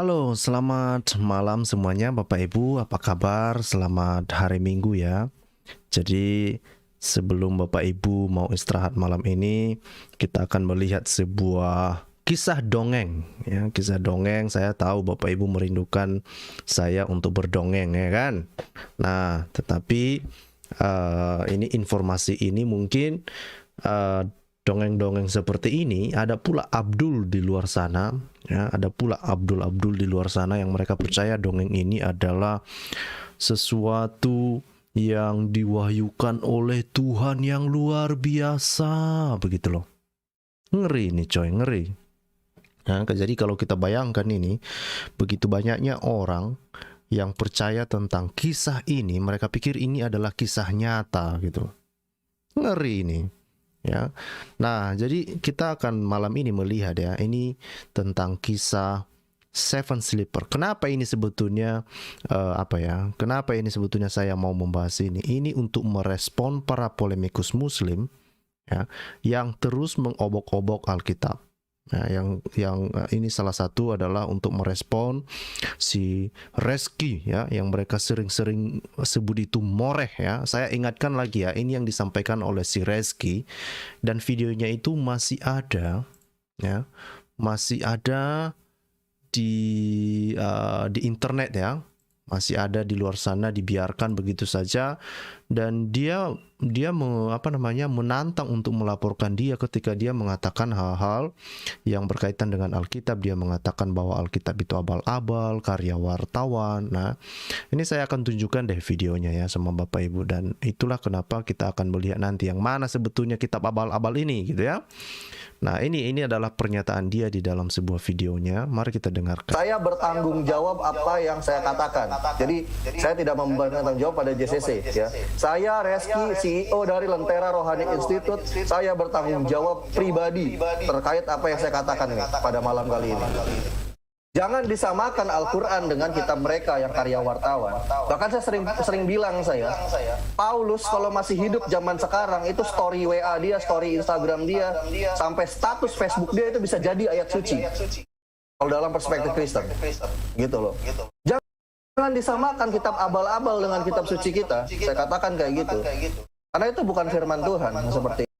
Halo, selamat malam semuanya Bapak Ibu, apa kabar? Selamat hari Minggu ya. Jadi sebelum Bapak Ibu mau istirahat malam ini, kita akan melihat sebuah kisah dongeng ya. Kisah dongeng, saya tahu Bapak Ibu merindukan saya untuk berdongeng ya kan. Nah, tetapi ini informasi ini mungkin eh, dongeng-dongeng seperti ini ada pula Abdul di luar sana ya, ada pula Abdul di luar sana yang mereka percaya dongeng ini adalah sesuatu yang diwahyukan oleh Tuhan yang luar biasa begitu loh. Ngeri nih coy, ngeri. Nah, jadi kalau kita bayangkan ini, begitu banyaknya orang yang percaya tentang kisah ini, mereka pikir ini adalah kisah nyata gitu. Ngeri ini. Ya. Nah, jadi kita akan malam ini melihat ya, ini tentang kisah Seven Sleeper. Kenapa ini sebetulnya Kenapa ini sebetulnya saya mau membahas ini? Ini untuk merespon para polemikus Muslim ya, yang terus mengobok-obok Alkitab. Nah, ini salah satu adalah untuk merespon si Reski ya, yang mereka sering-sering sebut itu moreh ya. Saya ingatkan lagi ya, ini yang disampaikan oleh si Reski dan videonya itu masih ada ya, masih ada di internet ya, masih ada di luar sana, dibiarkan begitu saja. Dan dia menantang untuk melaporkan dia ketika dia mengatakan hal-hal yang berkaitan dengan Alkitab. Dia mengatakan bahwa Alkitab itu abal-abal, karya wartawan. Nah, ini saya akan tunjukkan deh videonya ya sama Bapak Ibu, dan itulah kenapa kita akan melihat nanti yang mana sebetulnya kitab abal-abal ini gitu ya. Nah, ini adalah pernyataan dia di dalam sebuah videonya. Mari kita dengarkan. Saya bertanggung jawab apa yang saya katakan. Jadi saya tidak memberikan tanggung jawab pada JCC ya. Saya Reski, CEO dari Lentera Rohani Institute. Saya bertanggung jawab pribadi terkait apa yang saya katakan ini pada malam kali ini. Jangan disamakan Al-Quran dengan kitab mereka yang karya wartawan. Bahkan saya sering bilang Paulus kalau masih hidup zaman sekarang itu story WA dia, story Instagram dia, sampai status Facebook dia itu bisa jadi ayat suci. Kalau dalam perspektif Kristen, gitu loh. Jangan disamakan kitab abal-abal dengan kitab suci kita. Saya katakan kayak gitu. Karena itu bukan firman Tuhan seperti.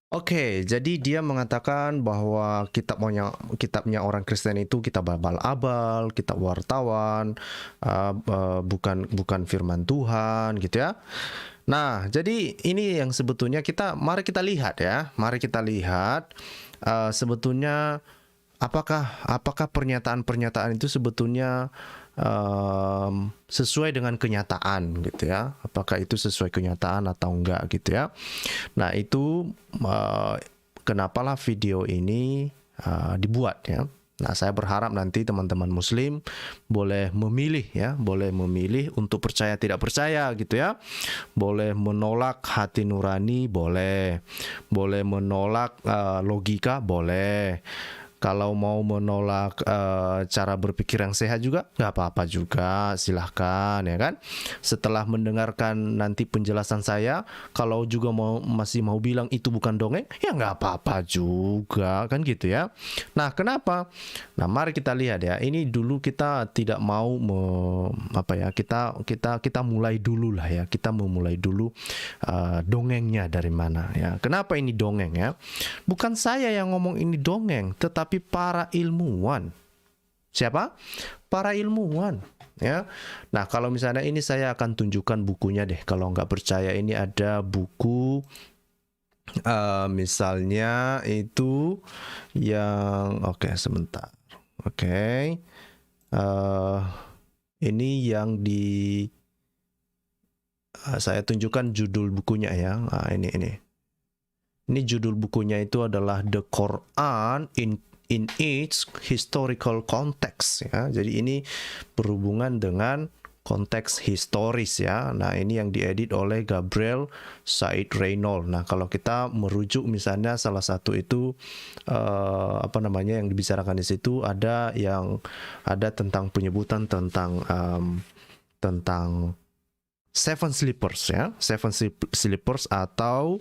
Oke, jadi dia mengatakan bahwa kitabnya orang Kristen itu kitab abal-abal, kitab wartawan, bukan firman Tuhan, gitu ya. Nah, jadi ini yang sebetulnya mari kita lihat ya, sebetulnya apakah pernyataan-pernyataan itu sebetulnya sesuai dengan kenyataan gitu ya, apakah itu sesuai kenyataan atau enggak gitu ya. Nah, itu kenapalah video ini dibuat ya. Nah, saya berharap nanti teman-teman Muslim boleh memilih untuk percaya tidak percaya gitu ya. Boleh menolak hati nurani, boleh menolak logika, boleh. Kalau mau menolak cara berpikir yang sehat juga nggak apa-apa juga, silahkan ya kan. Setelah mendengarkan nanti penjelasan saya, kalau juga masih mau bilang itu bukan dongeng, ya nggak apa-apa juga kan gitu ya. Nah, kenapa? Nah, mari kita lihat ya. Ini dulu kita tidak mau kita mulai dulu lah ya. Kita memulai dulu dongengnya dari mana ya. Kenapa ini dongeng ya? Bukan saya yang ngomong ini dongeng, tetapi para ilmuwan. Siapa? Para ilmuwan ya. Nah, kalau misalnya ini saya akan tunjukkan bukunya deh. Kalau nggak percaya, ini ada buku misalnya itu yang sebentar. Ini yang saya tunjukkan judul bukunya ya. Ini judul bukunya itu adalah The Quran in its historical context ya. Jadi ini berhubungan dengan konteks historis ya. Nah, ini yang diedit oleh Gabriel Said Reynolds. Nah, kalau kita merujuk misalnya salah satu itu yang dibicarakan di situ ada tentang penyebutan tentang Seven Sleepers ya. Seven Sleepers atau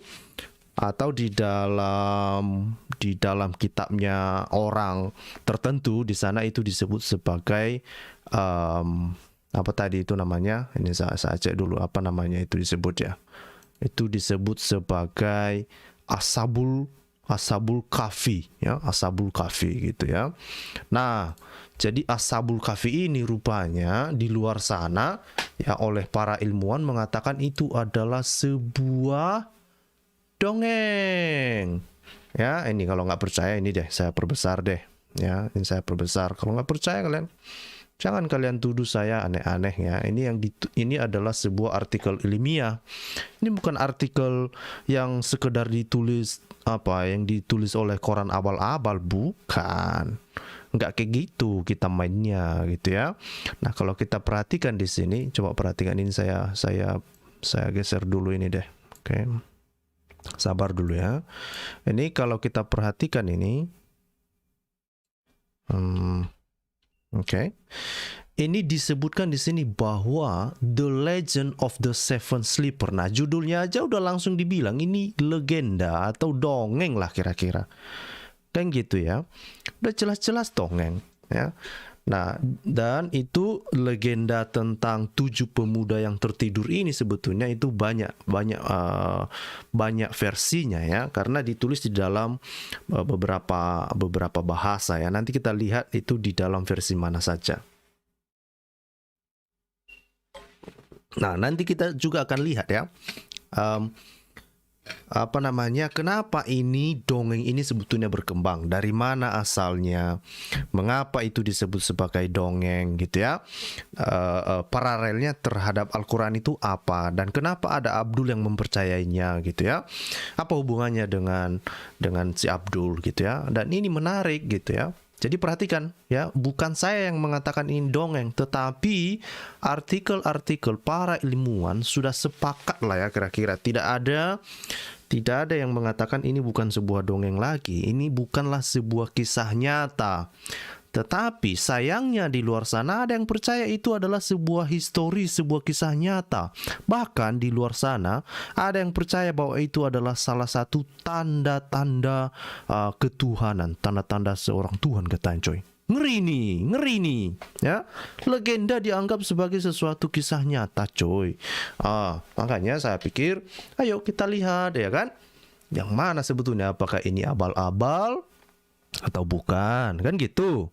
di di dalam kitabnya orang tertentu di sana itu disebut sebagai apa tadi itu namanya? Ini saya cek dulu apa namanya itu disebut ya. Itu disebut sebagai Ashabul Kahfi ya, Ashabul Kahfi gitu ya. Nah, jadi Ashabul Kahfi ini rupanya di luar sana ya oleh para ilmuwan mengatakan itu adalah sebuah dongeng. Ya, ini kalau nggak percaya ini deh saya perbesar deh. Ya, ini saya perbesar. Kalau nggak percaya kalian jangan kalian tuduh saya aneh-aneh ya. Ini adalah sebuah artikel ilmiah. Ini bukan artikel yang sekedar ditulis yang ditulis oleh koran abal-abal, bukan. Nggak kayak gitu kita mainnya gitu ya. Nah, kalau kita perhatikan di sini, coba perhatikan ini saya geser dulu ini deh. Oke. Sabar dulu ya. Ini kalau kita perhatikan ini Oke. Ini disebutkan di sini bahwa The Legend of the Seven Sleeper. Nah, judulnya aja udah langsung dibilang ini legenda atau dongeng lah kira-kira. Kan gitu ya. Udah jelas-jelas dongeng ya. Nah, dan itu legenda tentang 7 pemuda yang tertidur ini sebetulnya itu banyak versinya ya, karena ditulis di dalam beberapa bahasa ya. Nanti kita lihat itu di dalam versi mana saja. Nah, nanti kita juga akan lihat ya. Kenapa ini dongeng ini sebetulnya berkembang, dari mana asalnya, mengapa itu disebut sebagai dongeng gitu ya, paralelnya terhadap Al-Quran itu apa, dan kenapa ada Abdul yang mempercayainya gitu ya, apa hubungannya dengan si Abdul gitu ya. Dan ini menarik gitu ya. Jadi perhatikan ya, bukan saya yang mengatakan ini dongeng, tetapi artikel-artikel para ilmuwan sudah sepakat lah ya kira-kira. Tidak ada yang mengatakan ini bukan sebuah dongeng lagi. Ini bukanlah sebuah kisah nyata. Tetapi sayangnya di luar sana ada yang percaya itu adalah sebuah histori, sebuah kisah nyata. Bahkan di luar sana ada yang percaya bahwa itu adalah salah satu tanda-tanda ketuhanan, tanda-tanda seorang Tuhan katanya coy. Ngeri nih ya. Legenda dianggap sebagai sesuatu kisah nyata coy. Makanya saya pikir ayo kita lihat ya kan, yang mana sebetulnya, apakah ini abal-abal atau bukan, kan gitu.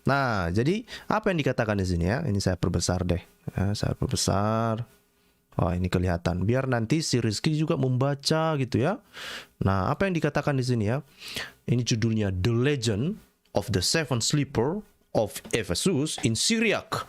Nah, jadi apa yang dikatakan di sini ya? Ini saya perbesar deh. Ya, saya perbesar. Oh, ini kelihatan. Biar nanti si Rizky juga membaca gitu ya. Nah, apa yang dikatakan di sini ya? Ini judulnya The Legend of the Seven Sleeper of Ephesus in Syriac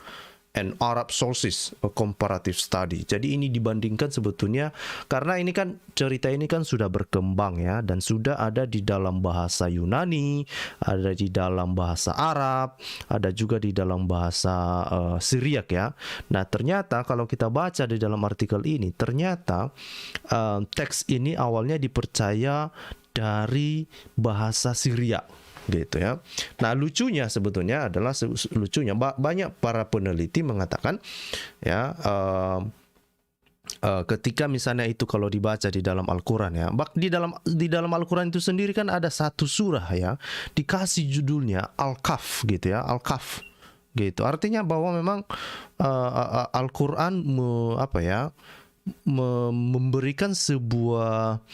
and Arab Sources, a comparative study. Jadi ini dibandingkan sebetulnya, karena ini kan cerita ini kan sudah berkembang ya, dan sudah ada di dalam bahasa Yunani, ada di dalam bahasa Arab, ada juga di dalam bahasa Syriac ya. Nah, ternyata kalau kita baca di dalam artikel ini, ternyata teks ini awalnya dipercaya dari bahasa Syriac gitu ya. Nah, lucunya sebetulnya adalah banyak para peneliti mengatakan ya, ketika misalnya itu kalau dibaca di dalam Al-Quran ya, di dalam Al-Quran itu sendiri kan ada satu surah ya, dikasih judulnya Al-Kahf gitu ya, Al-Kahf gitu. Artinya bahwa memang Al-Quran memberikan sebuah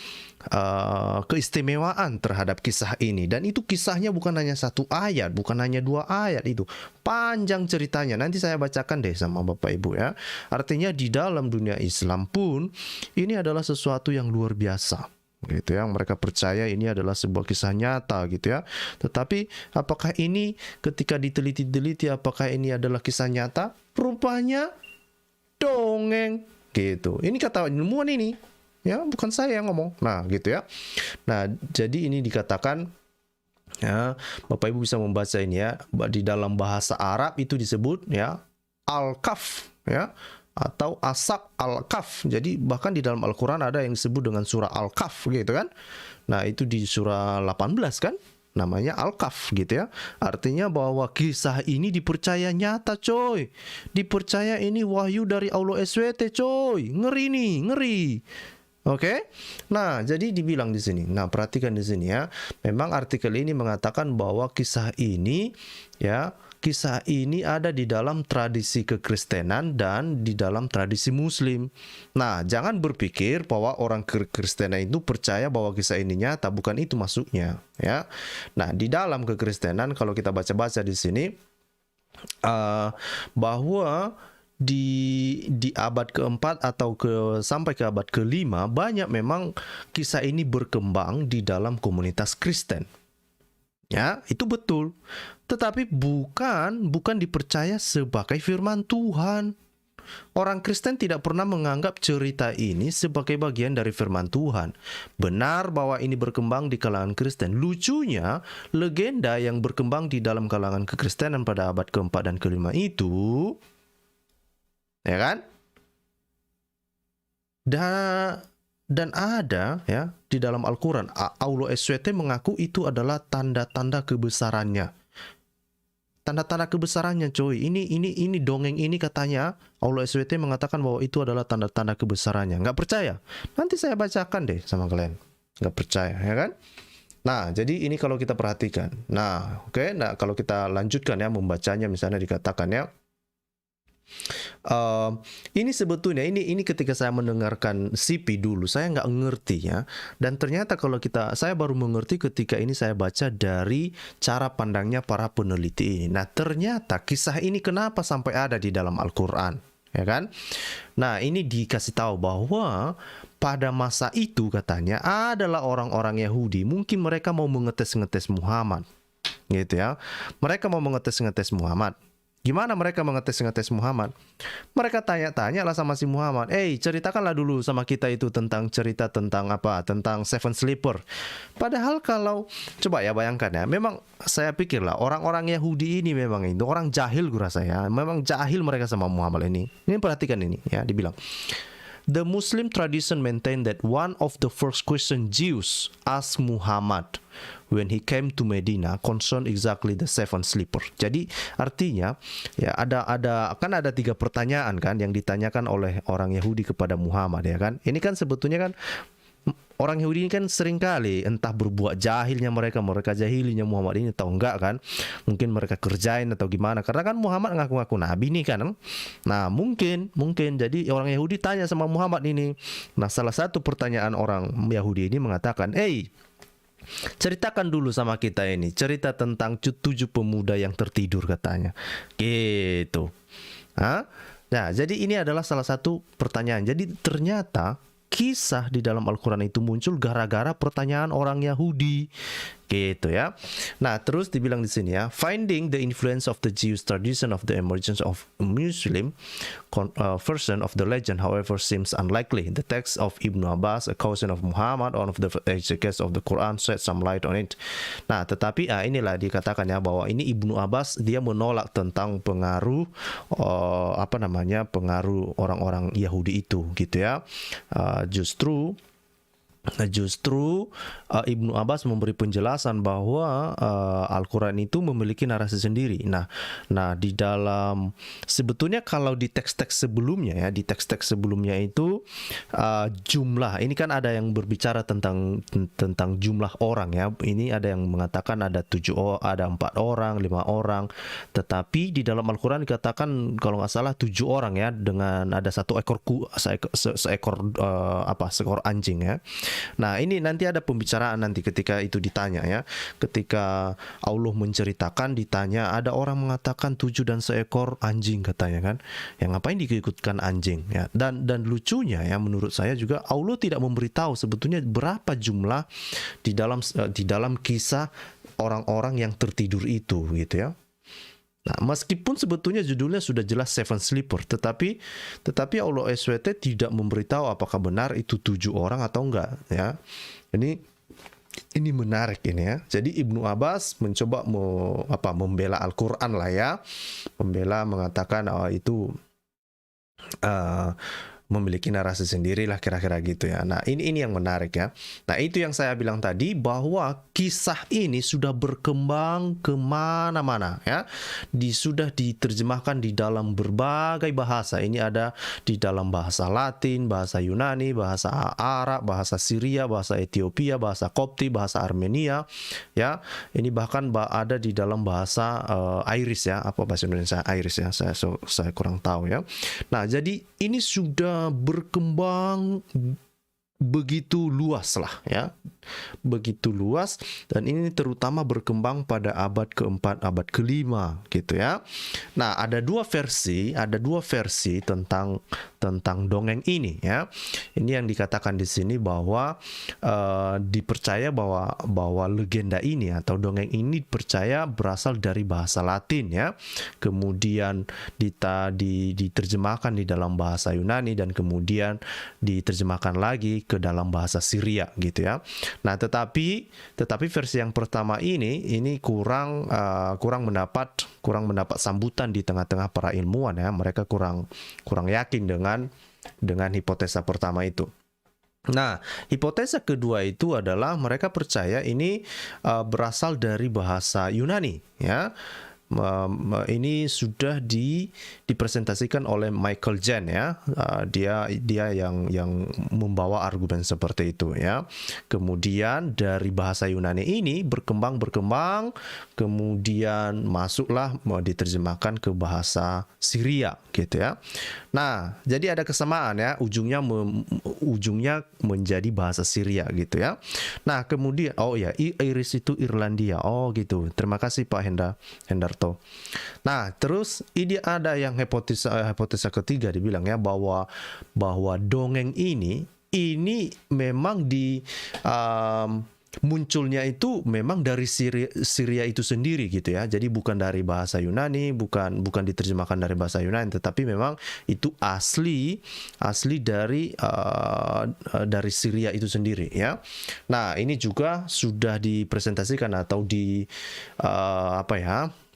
keistimewaan terhadap kisah ini, dan itu kisahnya bukan hanya satu ayat, bukan hanya 2 ayat, itu panjang ceritanya. Nanti saya bacakan deh sama Bapak Ibu ya. Artinya di dalam dunia Islam pun ini adalah sesuatu yang luar biasa gitu ya. Mereka percaya ini adalah sebuah kisah nyata gitu ya. Tetapi apakah ini ketika diteliti-teliti apakah ini adalah kisah nyata? Rupanya dongeng gitu. Ini kata ilmuwan ini ya, bukan saya yang ngomong. Nah, gitu ya. Nah, jadi ini dikatakan ya, Bapak Ibu bisa membaca ini ya, di dalam bahasa Arab itu disebut ya Al-Kahf ya, atau Ashab Al-Kahf. Jadi bahkan di dalam Al-Quran ada yang disebut dengan surah Al-Kahf gitu kan. Nah, itu di surah 18 kan, namanya Al-Kahf gitu ya. Artinya bahwa kisah ini dipercaya nyata coy. Dipercaya ini wahyu dari Allah SWT coy. Ngeri nih, ngeri. Oke. Nah, jadi dibilang di sini. Nah, perhatikan di sini ya. Memang artikel ini mengatakan bahwa kisah ini ada di dalam tradisi kekristenan dan di dalam tradisi Muslim. Nah, jangan berpikir bahwa orang kekristenan itu percaya bahwa kisah ini nyata, bukan itu maksudnya, ya. Nah, di dalam kekristenan kalau kita baca-baca di sini bahwa di abad keempat atau sampai ke abad kelima banyak memang kisah ini berkembang di dalam komunitas Kristen. Ya, itu betul. Tetapi bukan dipercaya sebagai firman Tuhan. Orang Kristen tidak pernah menganggap cerita ini sebagai bagian dari firman Tuhan. Benar bahwa ini berkembang di kalangan Kristen. Lucunya, legenda yang berkembang di dalam kalangan kekristenan pada abad keempat dan kelima itu, ya kan? Dan ada ya di dalam Al-Quran, Allah SWT mengaku itu adalah tanda-tanda kebesarannya. Tanda-tanda kebesarannya, coy. Ini dongeng ini katanya Allah SWT mengatakan bahwa itu adalah tanda-tanda kebesarannya. Nggak percaya? Nanti saya bacakan deh sama kalian. Nggak percaya, ya kan? Nah, jadi ini kalau kita perhatikan. Nah, oke. Nah, kalau kita lanjutkan ya membacanya, misalnya dikatakan ya. Ini sebetulnya ini ketika saya mendengarkan CP dulu saya nggak ngerti ya, dan ternyata saya baru mengerti ketika ini saya baca dari cara pandangnya para peneliti ini. Nah, ternyata kisah ini kenapa sampai ada di dalam Al-Quran, ya kan? Nah, ini dikasih tahu bahwa pada masa itu katanya adalah orang-orang Yahudi, mungkin mereka mau mengetes-ngetes Muhammad, gitu ya. Mereka mau mengetes-ngetes Muhammad. Gimana mereka mengetes-ngetes Muhammad? Mereka tanya-tanya lah sama si Muhammad. Ceritakanlah dulu sama kita itu cerita tentang apa? Tentang Seven Sleeper. Padahal kalau, coba ya bayangkan ya, memang saya pikir lah orang-orang Yahudi ini memang itu orang jahil gue rasa ya. Memang jahil mereka sama Muhammad ini. Ini perhatikan ini ya, dibilang. The Muslim tradition maintain that one of the first Christian Jews asked Muhammad when he came to Medina concern exactly the seven sleeper. Jadi artinya ya ada 3 pertanyaan kan yang ditanyakan oleh orang Yahudi kepada Muhammad, ya kan. Ini kan sebetulnya kan orang Yahudi ini kan seringkali entah berbuat jahilnya mereka jahilinya Muhammad ini atau enggak kan. Mungkin mereka kerjain atau gimana. Karena kan Muhammad ngaku-ngaku nabi nih kan. Nah, mungkin jadi orang Yahudi tanya sama Muhammad ini. Nah, salah satu pertanyaan orang Yahudi ini mengatakan, ceritakan dulu sama kita ini cerita tentang 7 pemuda yang tertidur katanya. Gitu. Nah, jadi ini adalah salah satu pertanyaan. Jadi ternyata kisah di dalam Al-Quran itu muncul gara-gara pertanyaan orang Yahudi, gitu ya. Nah, terus dibilang di sini ya, finding the influence of the Jewish tradition of the emergence of Muslim version of the legend, however, seems unlikely. The text of Ibnu Abbas, a cousin of Muhammad, one of the exegetes of the Quran, shed some light on it. Nah, tetapi inilah dikatakan ya bahwa ini Ibnu Abbas dia menolak tentang pengaruh pengaruh orang-orang Yahudi itu, gitu ya. Justru Ibnu Abbas memberi penjelasan bahwa Al-Quran itu memiliki narasi sendiri. Nah, di dalam sebetulnya kalau di teks-teks sebelumnya itu jumlah ini kan ada yang berbicara tentang jumlah orang ya. Ini ada yang mengatakan ada 4 orang, 5 orang. Tetapi di dalam Al-Quran dikatakan kalau nggak salah 7 orang ya, dengan ada seekor anjing ya. Nah, ini nanti ada pembicaraan nanti ketika itu ditanya ya. Ketika Allah menceritakan ditanya, ada orang mengatakan 7 dan seekor anjing katanya kan. Yang ngapain diikutkan anjing ya. Dan lucunya ya menurut saya juga Allah tidak memberitahu sebetulnya berapa jumlah di dalam kisah orang-orang yang tertidur itu, gitu ya. Nah, meskipun sebetulnya judulnya sudah jelas Seven Sleeper, tetapi Allah SWT tidak memberitahu apakah benar itu 7 orang atau enggak ya. Ini menarik ini ya. Jadi Ibnu Abbas mencoba membela Al-Quran lah ya. Mengatakan itu memiliki narasi sendiri lah kira-kira gitu ya. Nah, ini yang menarik ya. Nah, itu yang saya bilang tadi bahwa kisah ini sudah berkembang kemana-mana ya. Sudah diterjemahkan di dalam berbagai bahasa. Ini ada di dalam bahasa Latin, bahasa Yunani, bahasa Arab, bahasa Syria, bahasa Ethiopia, bahasa Kopti, bahasa Armenia ya. Ini bahkan ada di dalam bahasa Irish ya. Apa bahasa Indonesia Irish ya? Saya kurang tahu ya. Nah, jadi ini sudah berkembang begitu luas lah ya, begitu luas, dan ini terutama berkembang pada abad keempat, abad kelima gitu ya. Nah, ada dua versi tentang dongeng ini ya. Ini yang dikatakan di sini bahwa dipercaya bahwa legenda ini atau dongeng ini percaya berasal dari bahasa Latin ya, kemudian diterjemahkan di dalam bahasa Yunani dan kemudian diterjemahkan lagi ke dalam bahasa Syria gitu ya. Nah, tetapi versi yang pertama ini kurang mendapat sambutan di tengah-tengah para ilmuwan ya. Mereka kurang yakin dengan hipotesa pertama itu. Nah, hipotesa kedua itu adalah mereka percaya ini berasal dari bahasa Yunani ya. Ini sudah dipresentasikan oleh Michael Jen ya. Dia yang membawa argumen seperti itu ya. Kemudian dari bahasa Yunani ini berkembang, kemudian masuklah diterjemahkan ke bahasa Syria gitu ya. Nah, jadi ada kesamaan ya, ujungnya menjadi bahasa Syria gitu ya. Nah, kemudian Irish itu Irlandia. Oh gitu. Terima kasih Pak Hendarto. Nah, terus ini ada yang hipotesa ketiga dibilang ya, bahwa dongeng ini memang munculnya itu memang dari Syria itu sendiri gitu ya. Jadi bukan dari bahasa Yunani, bukan diterjemahkan dari bahasa Yunani, tetapi memang itu asli dari Syria itu sendiri ya. Nah, ini juga sudah dipresentasikan atau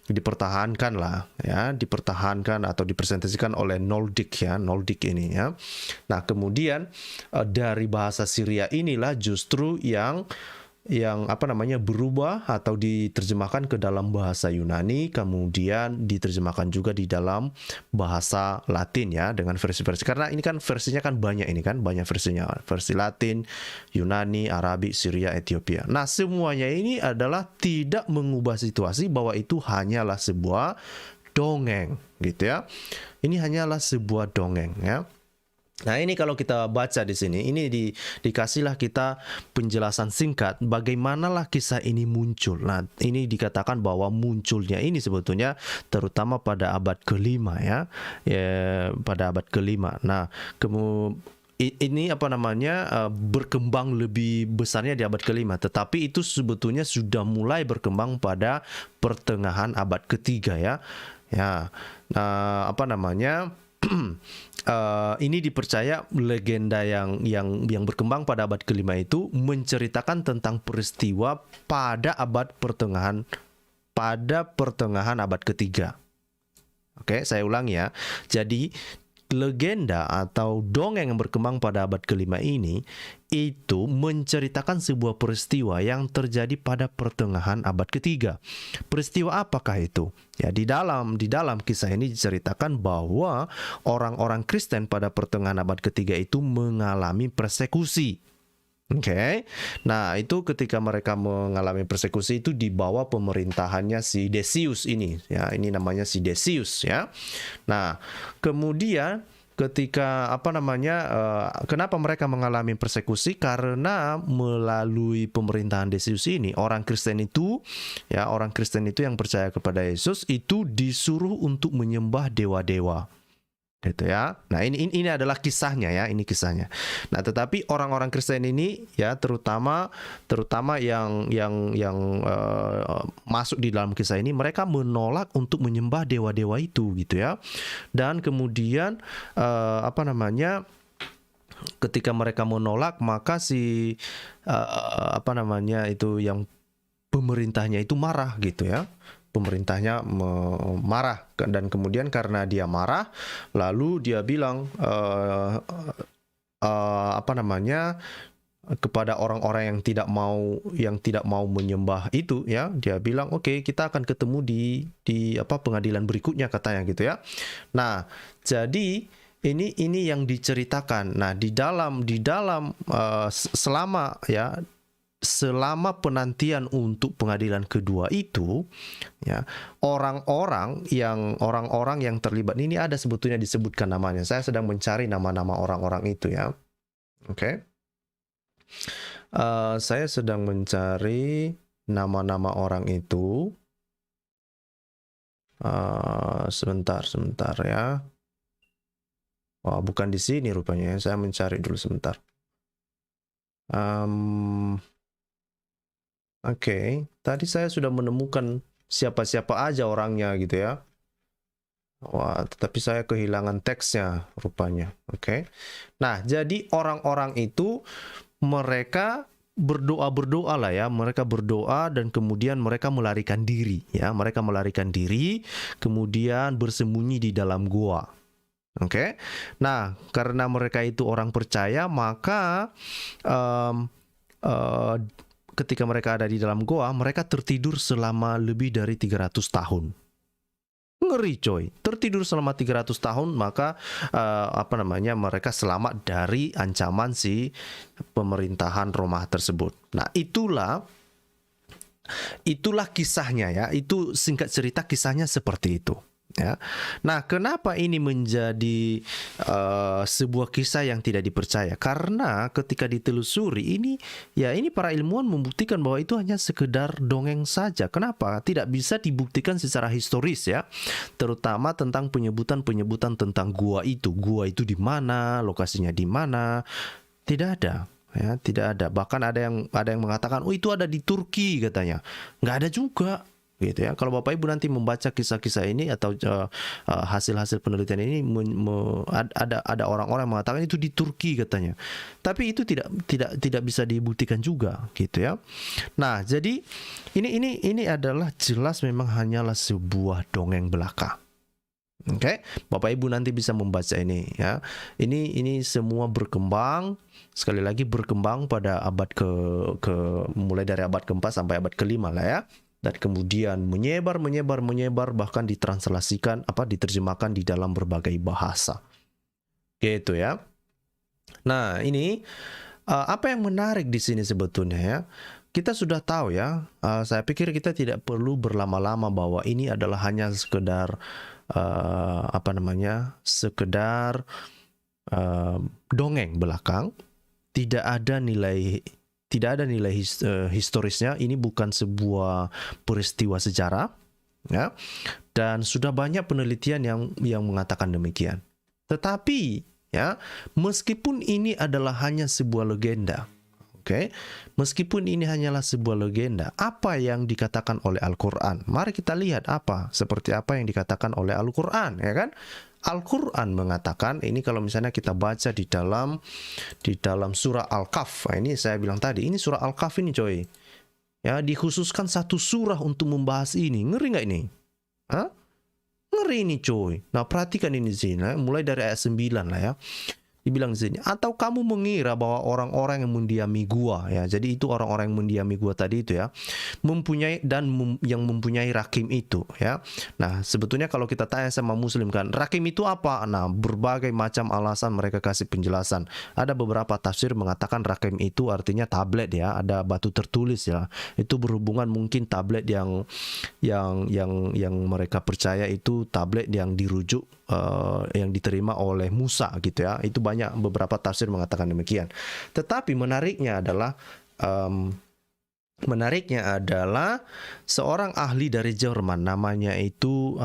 dipertahankan atau dipresentasikan oleh Noldik ini ya. Nah, kemudian dari bahasa Syria inilah justru yang berubah atau diterjemahkan ke dalam bahasa Yunani, kemudian diterjemahkan juga di dalam bahasa Latin ya, dengan versi-versi, karena ini kan versinya kan banyak, versinya, versi Latin, Yunani, Arabi, Syria, Ethiopia. Nah, semuanya ini adalah tidak mengubah situasi bahwa itu hanyalah sebuah dongeng gitu ya. Ini hanyalah sebuah dongeng ya. Nah, ini kalau kita baca di sini, ini dikasihlah kita penjelasan singkat bagaimanalah kisah ini muncul. Nah, ini dikatakan bahwa munculnya ini sebetulnya terutama pada abad kelima ya, pada abad kelima. Nah, ini berkembang lebih besarnya di abad kelima, tetapi itu sebetulnya sudah mulai berkembang pada pertengahan abad ketiga ya. Ya, ini dipercaya legenda yang berkembang pada abad kelima itu menceritakan tentang peristiwa pada pertengahan abad ketiga. Oke, saya ulangi ya. Jadi legenda atau dongeng yang berkembang pada abad kelima ini itu menceritakan sebuah peristiwa yang terjadi pada pertengahan abad ketiga. Peristiwa apakah itu? Ya, di dalam kisah ini diceritakan bahwa orang-orang Kristen pada pertengahan abad ketiga itu mengalami persekusi. Oke. Nah, itu ketika mereka mengalami persekusi itu di bawah pemerintahannya si Decius ini. Ya, ini namanya si Decius ya. Nah, kemudian ketika kenapa mereka mengalami persekusi? Karena melalui pemerintahan Decius ini orang Kristen itu yang percaya kepada Yesus itu disuruh untuk menyembah dewa-dewa. Gitu ya. Nah, ini adalah kisahnya ya, ini kisahnya. Nah, tetapi orang-orang Kristen ini ya terutama yang masuk di dalam kisah ini, mereka menolak untuk menyembah dewa-dewa itu gitu ya. Dan kemudian ketika mereka menolak, maka itu yang pemerintahnya itu marah gitu ya. pemerintahnya marah, dan kemudian karena dia marah, lalu dia bilang apa namanya, kepada orang-orang yang tidak mau menyembah itu, ya, dia bilang oke, kita akan ketemu di apa, pengadilan berikutnya, katanya gitu ya. Nah, jadi ini yang diceritakan. Nah, di dalam selama penantian untuk pengadilan kedua itu, ya, orang-orang yang terlibat ini ada sebetulnya disebutkan namanya. Saya sedang mencari nama-nama orang-orang itu, ya. Oke. Saya sedang mencari nama-nama orang itu. Sebentar ya. Wah, bukan di sini rupanya. Saya mencari dulu sebentar. Oke, tadi saya sudah menemukan siapa-siapa aja orangnya gitu ya. Wah, tetapi saya kehilangan teksnya rupanya. Oke. Nah, jadi orang-orang itu mereka berdoa lah ya, mereka berdoa dan kemudian mereka melarikan diri, ya, mereka melarikan diri, kemudian bersembunyi di dalam gua. Oke. Nah, karena mereka itu orang percaya, maka ketika mereka ada di dalam goa, mereka tertidur selama lebih dari 300 tahun. Ngeri coy, tertidur selama 300 tahun, maka mereka selamat dari ancaman si pemerintahan Roma tersebut. Nah, itulah kisahnya ya. Itu singkat cerita kisahnya seperti itu. Ya. Nah, kenapa ini menjadi sebuah kisah yang tidak dipercaya? Karena ketika ditelusuri ini para ilmuwan membuktikan bahwa itu hanya sekedar dongeng saja. Kenapa? Tidak bisa dibuktikan secara historis ya. Terutama tentang penyebutan tentang gua itu. Gua itu di mana, lokasinya di mana? Tidak ada. Ya, tidak ada. Bahkan ada yang mengatakan, "Oh, itu ada di Turki," katanya. Nggak ada juga. Gitu ya. Kalau Bapak Ibu nanti membaca kisah-kisah ini atau hasil-hasil penelitian ini, ada orang-orang mengatakan itu di Turki katanya. Tapi itu tidak bisa dibuktikan juga, gitu ya. Nah, jadi ini adalah jelas memang hanyalah sebuah dongeng belaka. Oke, Bapak Ibu nanti bisa membaca ini ya. Ini semua berkembang, sekali lagi berkembang pada abad mulai dari abad ke-4 sampai abad ke-5 lah ya. Dan kemudian menyebar bahkan diterjemahkan di dalam berbagai bahasa. Gitu ya. Nah, ini apa yang menarik di sini sebetulnya ya. Kita sudah tahu ya, saya pikir kita tidak perlu berlama-lama bahwa ini adalah hanya sekedar sekedar dongeng belakang, tidak ada nilai historisnya. Ini bukan sebuah peristiwa sejarah, ya. Dan sudah banyak penelitian yang mengatakan demikian. Tetapi, ya, meskipun ini adalah hanya sebuah legenda, oke, meskipun ini hanyalah sebuah legenda, apa yang dikatakan oleh Al-Quran? Mari kita lihat seperti apa yang dikatakan oleh Al-Quran, ya kan? Al-Quran mengatakan, ini kalau misalnya kita baca di dalam surah Al-Kahf. Ini saya bilang tadi, ini surah Al-Kahf ini coy. Ya, dikhususkan satu surah untuk membahas ini. Ngeri nggak ini? Hah? Ngeri ini coy. Nah, perhatikan ini di sini, mulai dari ayat 9 lah ya. Dibilang di sini, atau kamu mengira bahwa orang-orang yang mendiami gua, ya, jadi itu orang-orang yang mendiami gua tadi itu ya, yang mempunyai rakim itu ya. Nah, sebetulnya kalau kita tanya sama Muslim kan, rakim itu apa? Nah, berbagai macam alasan mereka kasih penjelasan. Ada beberapa tafsir mengatakan rakim itu artinya tablet ya, ada batu tertulis ya. Itu berhubungan mungkin tablet yang mereka percaya itu tablet yang dirujuk yang diterima oleh Musa gitu ya. Itu banyak beberapa tafsir mengatakan demikian. Tetapi menariknya adalah seorang ahli dari Jerman, namanya itu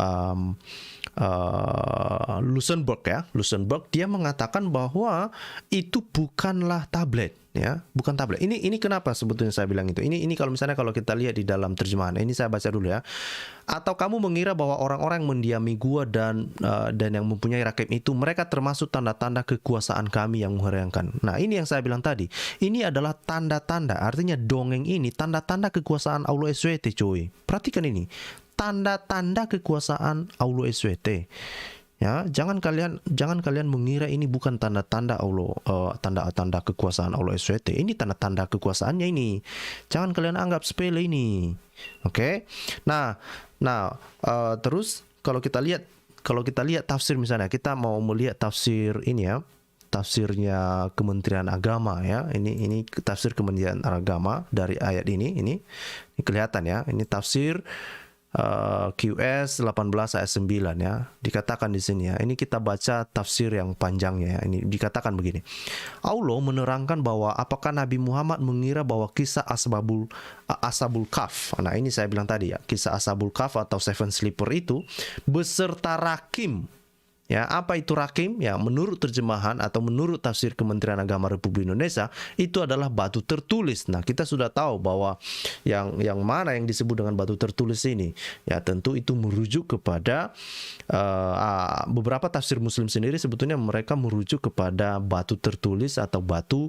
Luxemburg, dia mengatakan bahwa itu bukanlah tablet ya, bukan tablet. Ini kenapa sebetulnya saya bilang itu. Ini kalau misalnya kalau kita lihat di dalam terjemahan, ini saya baca dulu ya. Atau kamu mengira bahwa orang-orang yang mendiami gua dan yang mempunyai rakim itu mereka termasuk tanda-tanda kekuasaan kami yang mengherankan. Nah, ini yang saya bilang tadi. Ini adalah tanda-tanda, artinya dongeng ini tanda-tanda kekuasaan Allah SWT, coy. Perhatikan ini. tanda-tanda kekuasaan Allah SWT. Ya, jangan kalian mengira ini bukan tanda-tanda Allah, tanda-tanda kekuasaan Allah SWT. Ini tanda-tanda kekuasaannya ini. Jangan kalian anggap sepele ini. Oke. Nah, terus kalau kita lihat tafsir, misalnya kita mau melihat tafsir ini ya, tafsirnya Kementerian Agama ya. Ini tafsir Kementerian Agama dari ayat ini kelihatan ya. Ini tafsir QS 18 ayat 9 ya. Dikatakan di sini ya. Ini kita baca tafsir yang panjangnya ya. Ini dikatakan begini. Allah menerangkan bahwa apakah Nabi Muhammad mengira bahwa kisah Ashabul Kahf. Nah, ini saya bilang tadi ya, kisah Ashabul Kahf atau Seven Sleeper itu beserta Rakim. Ya, apa itu Rakim? Ya, menurut terjemahan atau menurut tafsir Kementerian Agama Republik Indonesia, itu adalah batu tertulis. Nah, kita sudah tahu bahwa yang mana yang disebut dengan batu tertulis ini. Ya, tentu itu merujuk kepada beberapa tafsir Muslim sendiri sebetulnya mereka merujuk kepada batu tertulis atau batu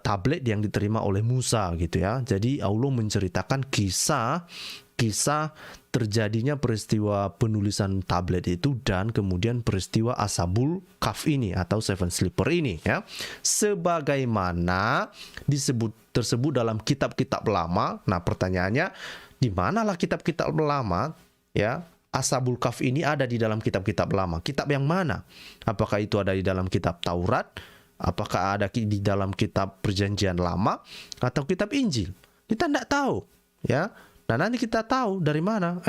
tablet yang diterima oleh Musa gitu ya. Jadi Allah menceritakan kisah terjadinya peristiwa penulisan tablet itu dan kemudian peristiwa Ashabul Kahf ini atau Seven Sleeper ini ya. Sebagaimana tersebut dalam kitab-kitab lama. Nah, pertanyaannya, di manalah kitab-kitab lama ya? Ashabul Kahf ini ada di dalam kitab-kitab lama. Kitab yang mana? Apakah itu ada di dalam kitab Taurat? Apakah ada di dalam kitab Perjanjian Lama atau kitab Injil? Kita tidak tahu ya. Nah, nanti kita tahu dari mana,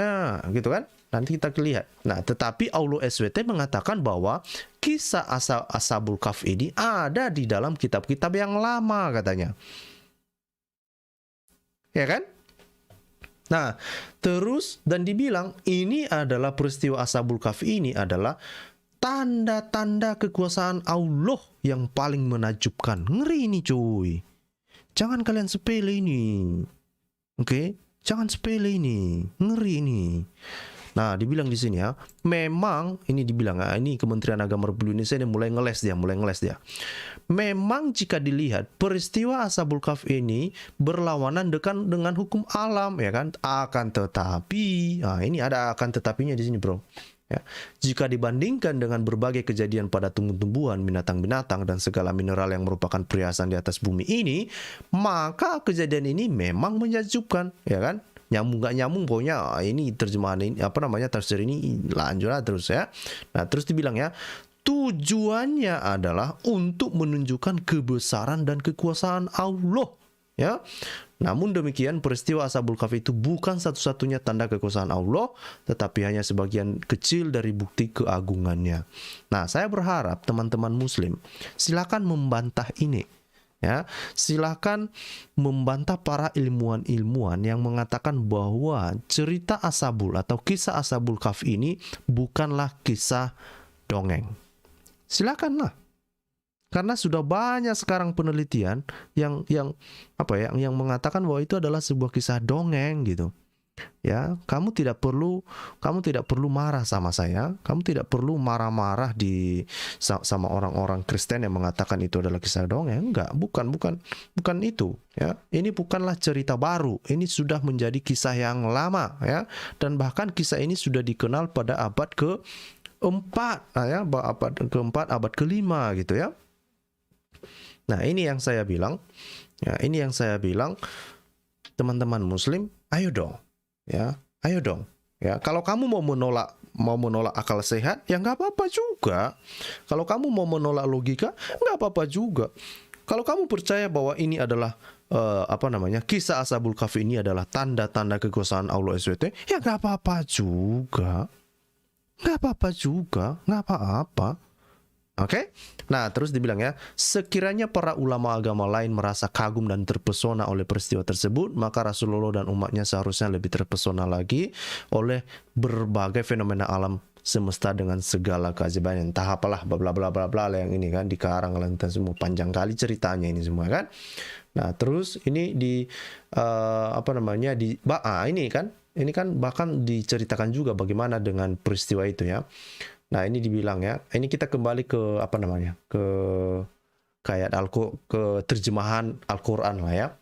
gitu kan? Nanti kita lihat. Nah, tetapi Allah SWT mengatakan bahwa kisah Ashabul Kahf ini ada di dalam kitab-kitab yang lama katanya. Ya kan? Nah, terus dan dibilang ini adalah peristiwa Ashabul Kahf ini adalah tanda-tanda kekuasaan Allah yang paling menakjubkan. Ngeri ini cuy. Jangan kalian sepele ini. Oke? Jangan sepele ini, ngeri ini. Nah, dibilang di sini ya, memang ini dibilang ini Kementerian Agama Republik Indonesia ini mulai ngeles dia. Memang jika dilihat peristiwa Ashabul Kahf ini berlawanan dengan hukum alam ya kan, akan tetapi, ini ada akan tetapinya di sini bro. Ya. Jika dibandingkan dengan berbagai kejadian pada tumbuh-tumbuhan, binatang-binatang, dan segala mineral yang merupakan perhiasan di atas bumi ini, maka kejadian ini memang menakjubkan, ya kan? Nyambung gak nyambung, pokoknya ini terjemahan ini, tafsir ini lanjutlah terus ya. Nah, terus dibilang ya, tujuannya adalah untuk menunjukkan kebesaran dan kekuasaan Allah, ya. Namun demikian, peristiwa Ashabul Kahf itu bukan satu-satunya tanda kekuasaan Allah, tetapi hanya sebagian kecil dari bukti keagungannya. Nah, saya berharap teman-teman Muslim silakan membantah ini. Ya, silakan membantah para ilmuwan-ilmuwan yang mengatakan bahwa cerita Ashabul atau kisah Ashabul Kahf ini bukanlah kisah dongeng. Silakanlah. Karena sudah banyak sekarang penelitian yang mengatakan bahwa itu adalah sebuah kisah dongeng gitu. Ya, kamu tidak perlu marah sama saya, kamu tidak perlu marah-marah sama orang-orang Kristen yang mengatakan itu adalah kisah dongeng. Enggak, bukan itu, ya. Ini bukanlah cerita baru, ini sudah menjadi kisah yang lama, ya. Dan bahkan kisah ini sudah dikenal pada abad ke-4, ya, abad ke-4, abad ke-5 gitu ya. Nah, ini yang saya bilang, teman-teman Muslim, ayo dong, ya. Kalau kamu mau menolak akal sehat, ya nggak apa-apa juga. Kalau kamu mau menolak logika, nggak apa-apa juga. Kalau kamu percaya bahwa ini adalah kisah Ashabul Kahf ini adalah tanda-tanda kekuasaan Allah SWT, ya nggak apa-apa juga. Nggak apa-apa. Oke? Nah, terus dibilang ya, sekiranya para ulama agama lain merasa kagum dan terpesona oleh peristiwa tersebut, maka Rasulullah dan umatnya seharusnya lebih terpesona lagi oleh berbagai fenomena alam semesta dengan segala keajaiban. Entah apalah bla bla bla bla yang ini kan dikarang lantas semua, panjang kali ceritanya ini semua kan. Nah, terus ini ini kan bahkan diceritakan juga bagaimana dengan peristiwa itu ya. Nah, ini dibilang ya, ini kita kembali ke ke ayat ke terjemahan Al-Qur'an lah ya.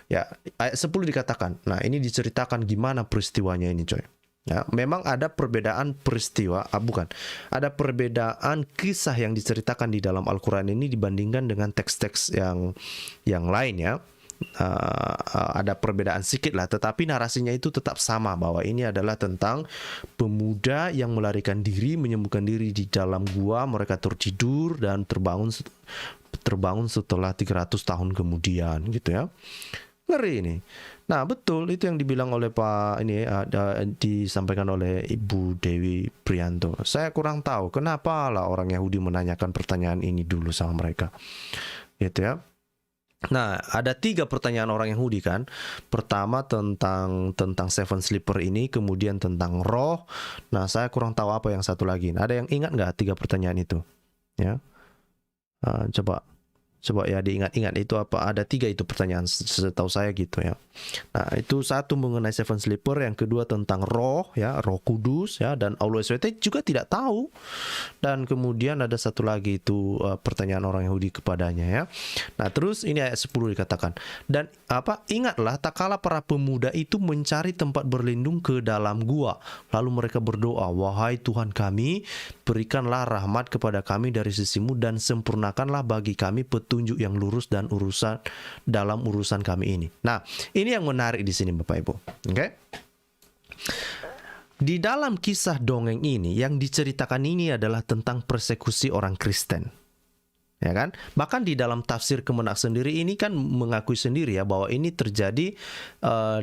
Ya, ayat 10 dikatakan. Nah, ini diceritakan gimana peristiwanya ini, coy. Ya, memang ada perbedaan peristiwa, bukan, ada perbedaan kisah yang diceritakan di dalam Al-Quran ini dibandingkan dengan teks-teks yang lain ya. Ada perbedaan sedikit lah, tetapi narasinya itu tetap sama, bahwa ini adalah tentang pemuda yang melarikan diri, menyembuhkan diri di dalam gua, mereka tertidur dan terbangun setelah 300 tahun kemudian gitu ya. Ngeri ini. Nah, betul itu yang dibilang oleh Pak ini disampaikan oleh Ibu Dewi Prianto. Saya kurang tahu kenapa lah orang Yahudi menanyakan pertanyaan ini dulu sama mereka. Gitu ya. Nah, ada 3 pertanyaan orang Yahudi kan. Pertama tentang Seven Sleeper ini, kemudian tentang roh. Nah, saya kurang tahu apa yang satu lagi. Ada yang ingat nggak 3 pertanyaan itu? Ya, coba ya diingat-ingat itu apa. Ada 3 itu pertanyaan setahu saya gitu ya. Nah, itu satu mengenai Seven Sleeper, yang kedua tentang roh ya, Roh Kudus ya, dan Allah SWT juga tidak tahu. Dan kemudian ada satu lagi itu pertanyaan orang Yahudi kepadanya ya. Nah, terus ini ayat 10 dikatakan, dan ingatlah tak kala para pemuda itu mencari tempat berlindung ke dalam gua, lalu mereka berdoa, wahai Tuhan kami, berikanlah rahmat kepada kami dari sisimu dan sempurnakanlah bagi kami petunjuk yang lurus dan dalam urusan kami ini. Nah, ini yang menarik di sini Bapak Ibu. Oke? Di dalam kisah dongeng ini yang diceritakan ini adalah tentang persekusi orang Kristen. Ya kan? Bahkan di dalam tafsir Kemenak sendiri ini kan mengakui sendiri ya bahwa ini terjadi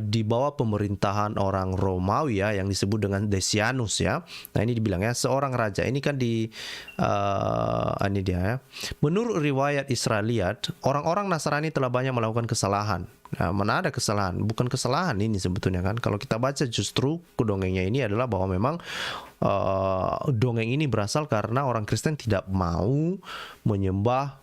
di bawah pemerintahan orang Romawi ya, yang disebut dengan Decianus ya. Nah, ini dibilang ya seorang raja. Ini kan ini dia ya. Menurut riwayat Israeliat, orang-orang Nasrani telah banyak melakukan kesalahan. Nah, mana ada kesalahan? Bukan kesalahan ini sebetulnya kan. Kalau kita baca justru dongengnya ini adalah bahwa memang dongeng ini berasal karena orang Kristen tidak mau menyembah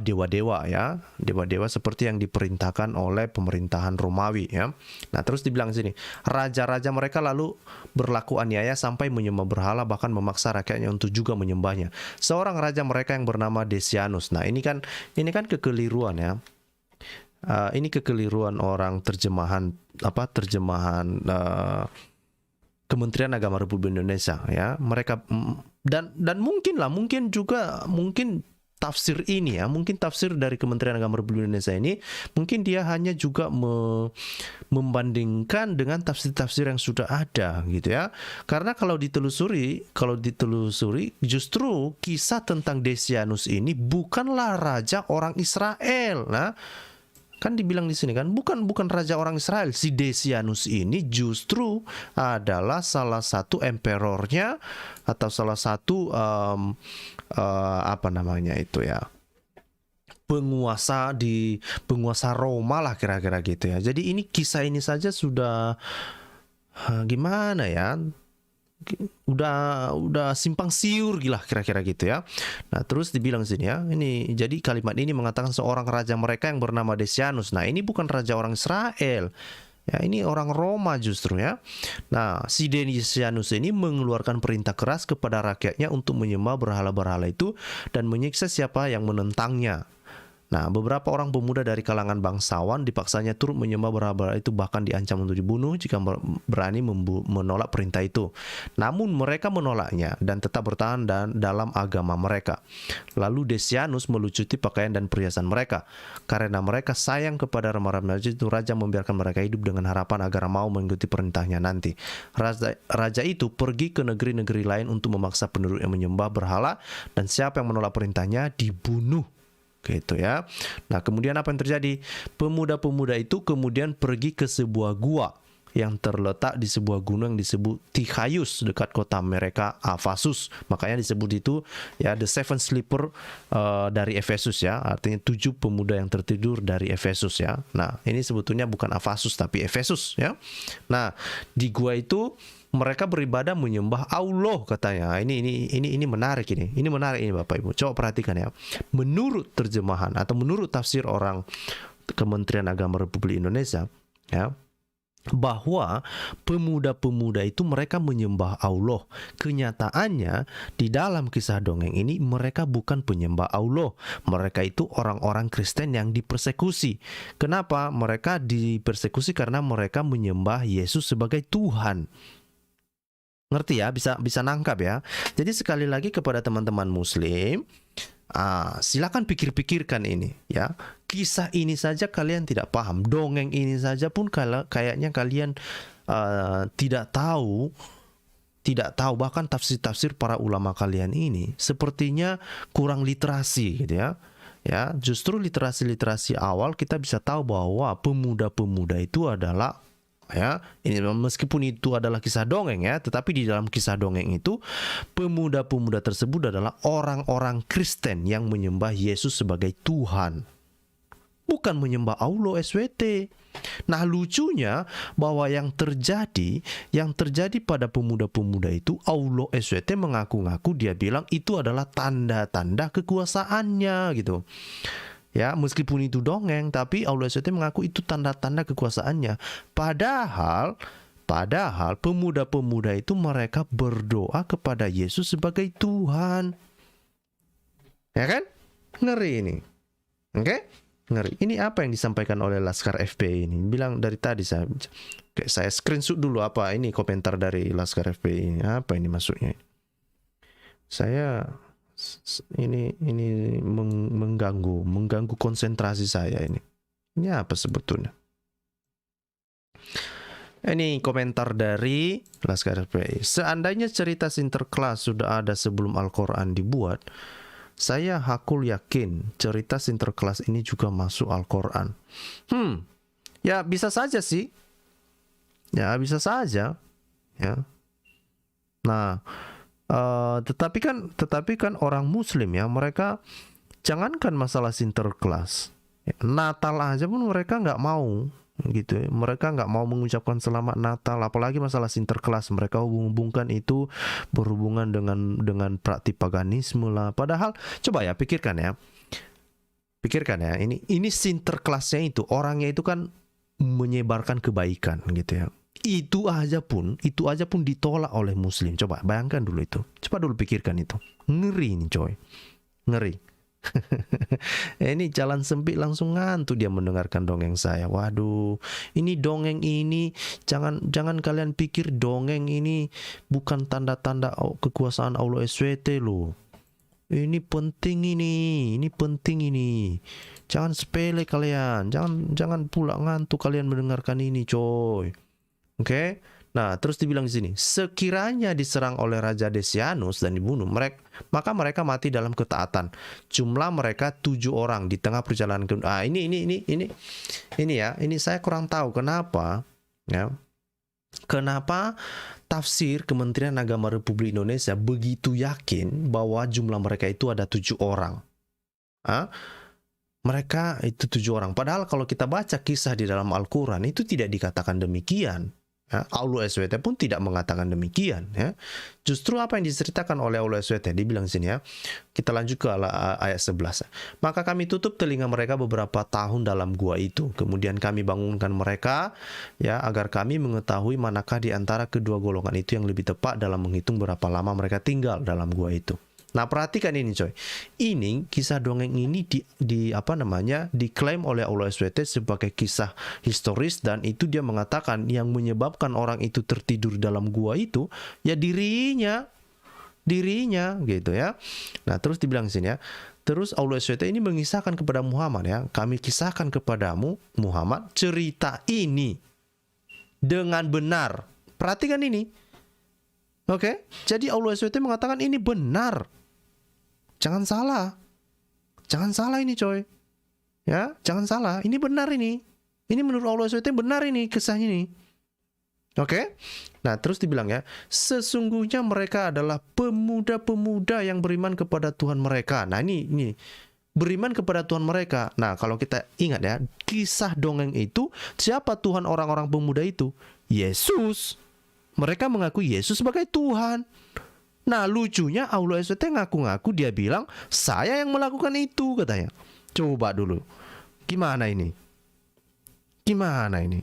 dewa-dewa ya, dewa-dewa seperti yang diperintahkan oleh pemerintahan Romawi ya. Nah, terus dibilang sini, raja-raja mereka lalu berlaku aniaya sampai menyembah berhala, bahkan memaksa rakyatnya untuk juga menyembahnya. Seorang raja mereka yang bernama Decianus. Nah, ini kan kekeliruan ya. Ini kekeliruan orang terjemahan Kementerian Agama Republik Indonesia ya. Mereka dan mungkin tafsir ini ya, mungkin tafsir dari Kementerian Agama Republik Indonesia ini mungkin dia hanya juga membandingkan dengan tafsir-tafsir yang sudah ada gitu ya. Karena kalau ditelusuri justru kisah tentang Decianus ini bukanlah raja orang Israel. Nah, kan dibilang di sini kan bukan raja orang Israel. Si Decianus ini justru adalah salah satu emperornya atau salah satu penguasa Roma lah kira-kira gitu ya. Jadi ini kisah ini saja sudah gimana ya? Udah simpang siur gila kira-kira gitu ya. Nah, terus dibilang sini ya, ini jadi kalimat ini mengatakan seorang raja mereka yang bernama Decianus. Nah, ini bukan raja orang Israel. Ya, ini orang Roma justru ya. Nah, si Decianus ini mengeluarkan perintah keras kepada rakyatnya untuk menyembah berhala-berhala itu dan menyiksa siapa yang menentangnya. Nah, beberapa orang pemuda dari kalangan bangsawan dipaksanya turut menyembah berhala itu, bahkan diancam untuk dibunuh jika berani menolak perintah itu. Namun mereka menolaknya dan tetap bertahan dalam agama mereka. Lalu Decianus melucuti pakaian dan perhiasan mereka. Karena mereka sayang kepada remaja itu, raja membiarkan mereka hidup dengan harapan agar mau mengikuti perintahnya nanti. Raja itu pergi ke negeri-negeri lain untuk memaksa penduduk yang menyembah berhala, dan siapa yang menolak perintahnya dibunuh. Gitu ya. Nah, kemudian apa yang terjadi? Pemuda-pemuda itu kemudian pergi ke sebuah gua yang terletak di sebuah gunung yang disebut Tichaius dekat kota mereka Ephesus. Makanya disebut itu ya the seven sleeper dari Efesus ya. Artinya 7 pemuda yang tertidur dari Efesus ya. Nah, ini sebetulnya bukan Ephesus tapi Efesus ya. Nah, di gua itu mereka beribadah menyembah Allah katanya. Ini menarik ini. Ini menarik ini Bapak Ibu. Coba perhatikan ya. Menurut terjemahan atau menurut tafsir orang Kementerian Agama Republik Indonesia ya, bahwa pemuda-pemuda itu mereka menyembah Allah. Kenyataannya di dalam kisah dongeng ini mereka bukan penyembah Allah. Mereka itu orang-orang Kristen yang dipersekusi. Kenapa? Mereka dipersekusi karena mereka menyembah Yesus sebagai Tuhan. Ngerti ya, bisa nangkap ya. Jadi sekali lagi kepada teman-teman muslim, silakan pikir-pikirkan ini ya. Kisah ini saja kalian tidak paham, dongeng ini saja pun kayaknya kalian tidak tahu bahkan tafsir-tafsir para ulama kalian ini sepertinya kurang literasi gitu ya. Ya, justru literasi awal kita bisa tahu bahwa pemuda-pemuda itu adalah ya, ini meskipun itu adalah kisah dongeng ya, tetapi di dalam kisah dongeng itu pemuda-pemuda tersebut adalah orang-orang Kristen yang menyembah Yesus sebagai Tuhan, bukan menyembah Allah SWT. Nah, lucunya bahwa yang terjadi pada pemuda-pemuda itu, Allah SWT mengaku-ngaku, dia bilang itu adalah tanda-tanda kekuasaannya gitu. Ya, meskipun itu dongeng, tapi Allah SWT mengaku itu tanda-tanda kekuasaannya. Padahal pemuda-pemuda itu mereka berdoa kepada Yesus sebagai Tuhan. Ya kan? Ngeri ini. Oke? Ngeri. Ini apa yang disampaikan oleh Laskar FPI ini? Bilang dari tadi saya screenshot dulu apa ini komentar dari Laskar FPI ini. Apa ini maksudnya? Saya ini mengganggu konsentrasi saya ini. Ini apa sebetulnya? Ini komentar dari Laskar FPI. Seandainya cerita Sinterklas sudah ada sebelum Al-Quran dibuat, saya hakul yakin cerita Sinterklas ini juga masuk Al-Quran. Ya bisa saja sih. Ya bisa saja. Ya. Nah, tetapi kan orang Muslim ya, mereka jangankan masalah Sinterklas, Natal aja pun mereka nggak mau gitu. Mereka nggak mau mengucapkan selamat Natal, apalagi masalah Sinterklas. Mereka hubung-hubungkan itu berhubungan dengan praktik paganisme lah. Padahal coba ya pikirkan ya, ini Sinterklasnya itu orangnya itu kan menyebarkan kebaikan gitu ya. Itu aja pun ditolak oleh Muslim. Coba bayangkan dulu itu. Coba dulu pikirkan itu. Ngeri nih coy, ngeri. Ini jalan sempit langsung ngantuk dia mendengarkan dongeng saya. Waduh, ini dongeng ini jangan kalian pikir dongeng ini bukan tanda-tanda kekuasaan Allah SWT loh. Ini penting ini. Jangan sepele kalian. Jangan pula ngantuk kalian mendengarkan ini coy. Oke? Nah, terus dibilang di sini, sekiranya diserang oleh Raja Decianus dan dibunuh, maka mereka mati dalam ketaatan. Jumlah mereka 7 orang di tengah perjalanan ke ini saya kurang tahu kenapa ya. Kenapa tafsir Kementerian Agama Republik Indonesia begitu yakin bahwa jumlah mereka itu ada 7 orang? Mereka itu 7 orang. Padahal kalau kita baca kisah di dalam Al-Quran itu tidak dikatakan demikian. Ya, Allah SWT pun tidak mengatakan demikian ya. Justru apa yang diceritakan oleh Allah SWT dibilang sini ya. Kita lanjut ke ayat 11. Maka kami tutup telinga mereka beberapa tahun dalam gua itu. Kemudian kami bangunkan mereka ya agar kami mengetahui manakah di antara kedua golongan itu yang lebih tepat dalam menghitung berapa lama mereka tinggal dalam gua itu. Nah, perhatikan ini coy. Ini kisah dongeng ini diklaim oleh Allah SWT sebagai kisah historis, dan itu dia mengatakan yang menyebabkan orang itu tertidur dalam gua itu ya dirinya gitu ya. Nah, terus dibilang sini ya. Terus Allah SWT ini mengisahkan kepada Muhammad ya, kami kisahkan kepadamu Muhammad cerita ini dengan benar. Perhatikan ini. Oke? Jadi Allah SWT mengatakan ini benar. Jangan salah ini coy. Ya, jangan salah. Ini benar ini. Ini menurut Allah SWT benar ini kisahnya ini. Oke? Nah, terus dibilang ya, sesungguhnya mereka adalah pemuda-pemuda yang beriman kepada Tuhan mereka. Nah, ini beriman kepada Tuhan mereka. Nah, kalau kita ingat ya, kisah dongeng itu, siapa Tuhan orang-orang pemuda itu? Yesus. Mereka mengaku Yesus sebagai Tuhan. Nah, lucunya Allah SWT ngaku-ngaku, dia bilang saya yang melakukan itu katanya. Coba dulu, gimana ini? Gimana ini?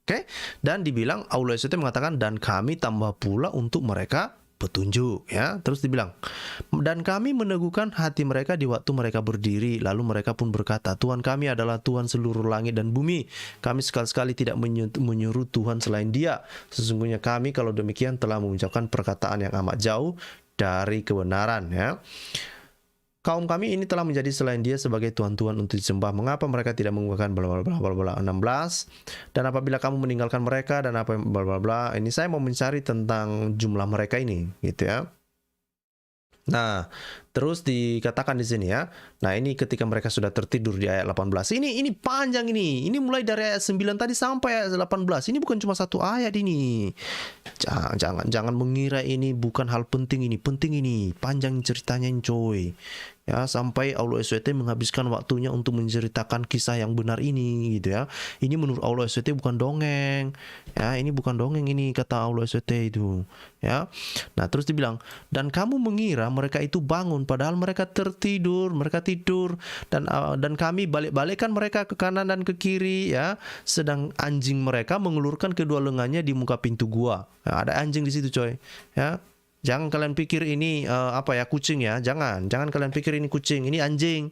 Oke? Dan dibilang Allah SWT mengatakan dan kami tambah pula untuk mereka petunjuk ya. Terus dibilang, dan kami meneguhkan hati mereka di waktu mereka berdiri, lalu mereka pun berkata, Tuhan kami adalah Tuhan seluruh langit dan bumi, kami sekali-sekali tidak menyuruh Tuhan selain Dia. Sesungguhnya kami kalau demikian telah mengucapkan perkataan yang amat jauh dari kebenaran ya. Kaum kami ini telah menjadi selain Dia sebagai Tuhan-Tuhan untuk disembah. Mengapa mereka tidak menggunakan bla bla bla bla bla 16? Dan apabila kamu meninggalkan mereka dan apa bla bla bla. Ini saya mau mencari tentang jumlah mereka ini, gitu ya. Nah, terus dikatakan di sini ya. Nah, ini ketika mereka sudah tertidur di ayat 18. Ini panjang ini. Ini mulai dari ayat 9 tadi sampai ayat 18. Ini bukan cuma satu ayat ini. Jangan mengira ini bukan hal penting ini. Penting ini. Panjang ceritanya ini, coy. Ya, sampai Allah SWT menghabiskan waktunya untuk menceritakan kisah yang benar ini, gitu ya. Ini menurut Allah SWT bukan dongeng. Ya, ini bukan dongeng ini, kata Allah SWT itu. Ya. Nah, terus dibilang, dan kamu mengira mereka itu bangun padahal mereka tertidur, mereka tidur, dan kami balik-balikkan mereka ke kanan dan ke kiri ya, sedang anjing mereka mengulurkan kedua lengannya di muka pintu gua. Nah, ada anjing di situ, coy. Ya. Jangan kalian pikir ini kucing ya. Jangan kalian pikir ini kucing, ini anjing.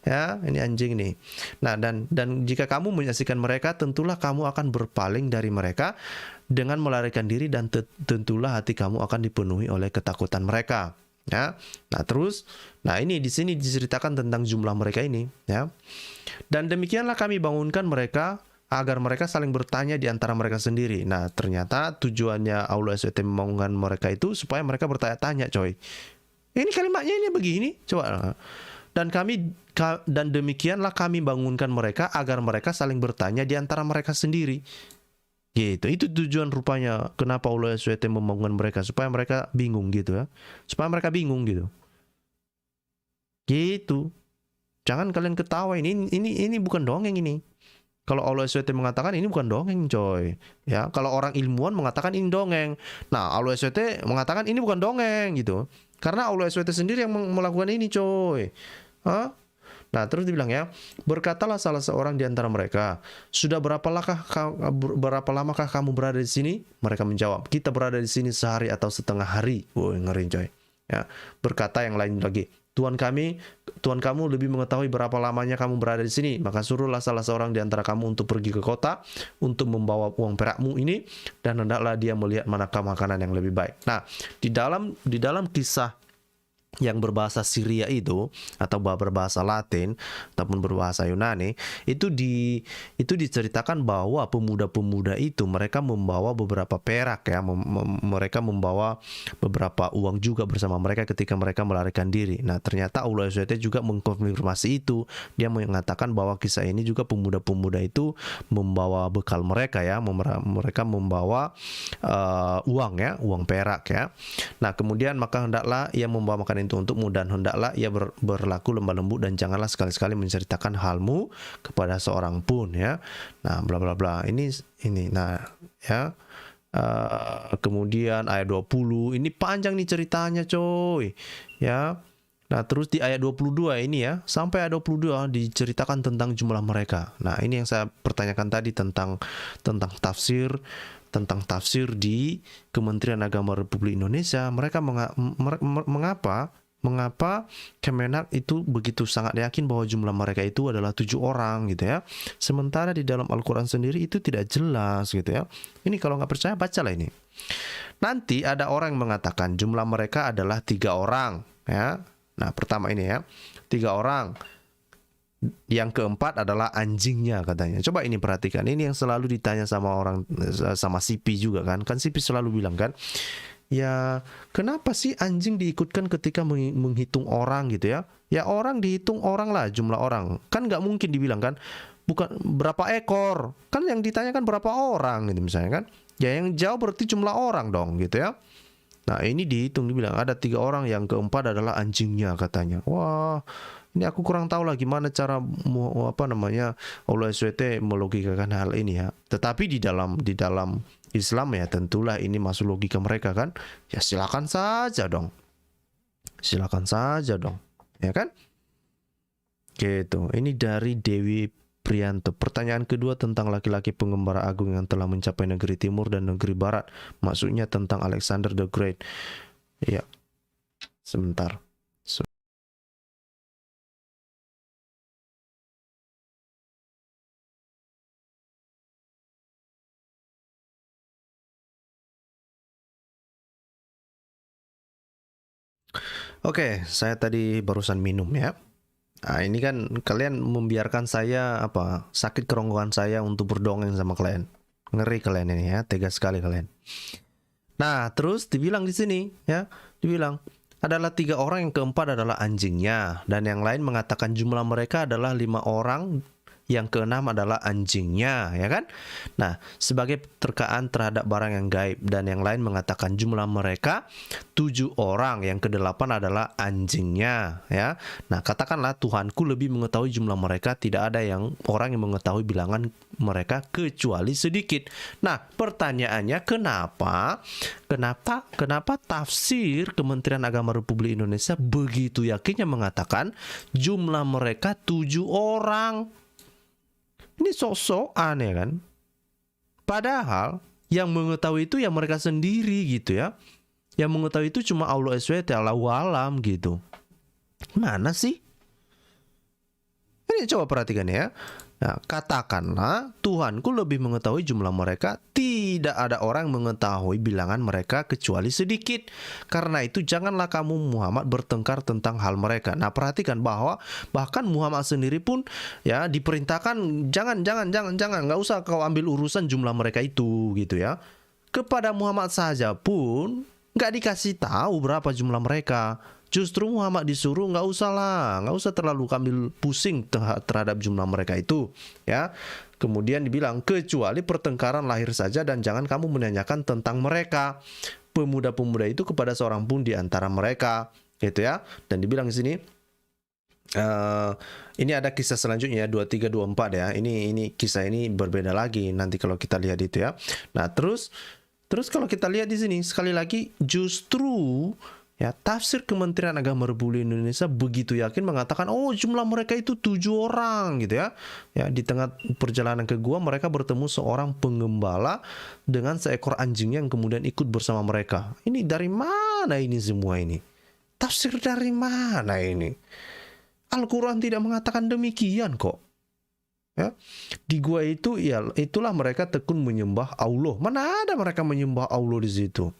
Ya, ini anjing nih. Nah, dan jika kamu menyaksikan mereka, tentulah kamu akan berpaling dari mereka dengan melarikan diri, dan tentulah hati kamu akan dipenuhi oleh ketakutan mereka. Ya. Nah, terus ini di sini diceritakan tentang jumlah mereka ini, ya. Dan demikianlah kami bangunkan mereka agar mereka saling bertanya di antara mereka sendiri. Nah, ternyata tujuannya Allah SWT membangunkan mereka itu supaya mereka bertanya-tanya, coy. Ini kalimatnya ini begini, coba. Dan demikianlah kami bangunkan mereka agar mereka saling bertanya di antara mereka sendiri. Gitu. Itu tujuan rupanya kenapa Allah SWT membangunkan mereka, supaya mereka bingung gitu ya. Supaya mereka bingung gitu. Gitu. Jangan kalian ketawa, ini bukan dongeng ini. Kalau Allah SWT mengatakan ini bukan dongeng, coy. Ya, kalau orang ilmuwan mengatakan ini dongeng. Nah, Allah SWT mengatakan ini bukan dongeng gitu. Karena Allah SWT sendiri yang melakukan ini, coy. Hah? Nah, terus dibilang ya, berkatalah salah seorang di antara mereka, sudah berapa lamakah kamu berada di sini? Mereka menjawab, kita berada di sini sehari atau setengah hari. Woi, ngeri, coy. Ya, berkata yang lain lagi, Tuhan kamu lebih mengetahui berapa lamanya kamu berada di sini. Maka suruhlah salah seorang di antara kamu untuk pergi ke kota untuk membawa uang perakmu ini, dan hendaklah dia melihat manakah makanan yang lebih baik. Nah, di dalam kisah yang berbahasa Syria itu, atau berbahasa Latin ataupun berbahasa Yunani, itu diceritakan bahwa pemuda-pemuda itu mereka membawa beberapa perak ya, mereka membawa beberapa uang juga bersama mereka ketika mereka melarikan diri. Nah, ternyata Allah SWT juga mengkonfirmasi itu. Dia mengatakan bahwa kisah ini juga pemuda-pemuda itu membawa bekal mereka ya, mereka membawa uang ya, uang perak ya. Nah, kemudian maka hendaklah ia membawa makanan itu untukmu, dan hendaklah ia berlaku lemah lembut, dan janganlah sekali-sekali menceritakan halmu kepada seorang pun ya. Nah, bla bla bla. Ini nah ya. Kemudian ayat 20 ini panjang nih ceritanya, coy. Ya. Nah, terus di ayat 22 ini ya, sampai ayat 22 diceritakan tentang jumlah mereka. Nah, ini yang saya pertanyakan tadi tentang tafsir di Kementerian Agama Republik Indonesia. Mereka mengapa Kemenak itu begitu sangat yakin bahwa jumlah mereka itu adalah 7 orang gitu ya. Sementara di dalam Al-Quran sendiri itu tidak jelas gitu ya. Ini kalau nggak percaya bacalah ini. Nanti ada orang yang mengatakan jumlah mereka adalah 3 orang ya. Nah, pertama ini ya, 3 orang. Yang keempat adalah anjingnya katanya. Coba ini perhatikan. Ini yang selalu ditanya sama Sipi juga kan. Kan Sipi selalu bilang kan, ya kenapa sih anjing diikutkan ketika menghitung orang gitu ya? Ya orang dihitung orang lah, jumlah orang. Kan nggak mungkin dibilang kan, bukan berapa ekor. Kan yang ditanyakan berapa orang gitu misalnya kan. Ya yang jauh berarti jumlah orang dong gitu ya. Nah, ini dihitung, dibilang ada 3 orang, yang keempat adalah anjingnya katanya. Wah, ini aku kurang tahu lah gimana cara Allah SWT melogikakan hal ini ya. Tetapi di dalam Islam ya tentulah ini masuk logika mereka kan. Ya silakan saja dong. Ya kan? Gitu. Ini dari Dewi Prianto. Pertanyaan kedua tentang laki-laki pengembara agung yang telah mencapai negeri timur dan negeri barat. Maksudnya tentang Alexander the Great. Iya, sebentar. Oke, saya tadi barusan minum ya. Nah, ini kan kalian membiarkan saya sakit kerongkongan saya untuk berdongeng sama kalian. Ngeri kalian ini ya, tega sekali kalian. Nah, terus dibilang di sini ya, dibilang adalah 3 orang, yang keempat adalah anjingnya, dan yang lain mengatakan jumlah mereka adalah 5 orang, yang keenam adalah anjingnya, ya kan? Nah, sebagai terkaan terhadap barang yang gaib, dan yang lain mengatakan jumlah mereka 7 orang, yang kedelapan adalah anjingnya, ya. Nah, katakanlah Tuhanku lebih mengetahui jumlah mereka, tidak ada orang yang mengetahui bilangan mereka kecuali sedikit. Nah, pertanyaannya kenapa tafsir Kementerian Agama Republik Indonesia begitu yakinnya mengatakan jumlah mereka 7 orang? Ini sok-sokan ya kan? Padahal yang mengetahui itu ya mereka sendiri gitu ya. Yang mengetahui itu cuma Allah SWT, Allahu alam gitu. Mana sih? Ini coba perhatikan ya. Nah, katakanlah Tuhanku lebih mengetahui jumlah mereka, tidak ada orang mengetahui bilangan mereka kecuali sedikit. Karena itu janganlah kamu Muhammad bertengkar tentang hal mereka. Nah, perhatikan bahwa bahkan Muhammad sendiri pun ya diperintahkan jangan, nggak usah kau ambil urusan jumlah mereka itu gitu ya. Kepada Muhammad saja pun nggak dikasih tahu berapa jumlah mereka. Justru Muhammad disuruh nggak usah terlalu ambil pusing terhadap jumlah mereka itu, ya. Kemudian dibilang kecuali pertengkaran lahir saja, dan jangan kamu menanyakan tentang mereka, pemuda-pemuda itu, kepada seorang pun di antara mereka, gitu ya. Dan dibilang di sini, ini ada kisah selanjutnya 23-24 ya. Ini kisah ini berbeda lagi nanti kalau kita lihat itu ya. Nah terus kalau kita lihat di sini sekali lagi justru ya, tafsir Kementerian Agama Republik Indonesia begitu yakin mengatakan, oh jumlah mereka itu 7 orang gitu ya. Ya, di tengah perjalanan ke gua mereka bertemu seorang penggembala dengan seekor anjing yang kemudian ikut bersama mereka. Ini dari mana ini semua ini? Tafsir dari mana ini? Al-Quran tidak mengatakan demikian kok. Ya, di gua itu ya itulah mereka tekun menyembah Allah. Mana ada mereka menyembah Allah di situ?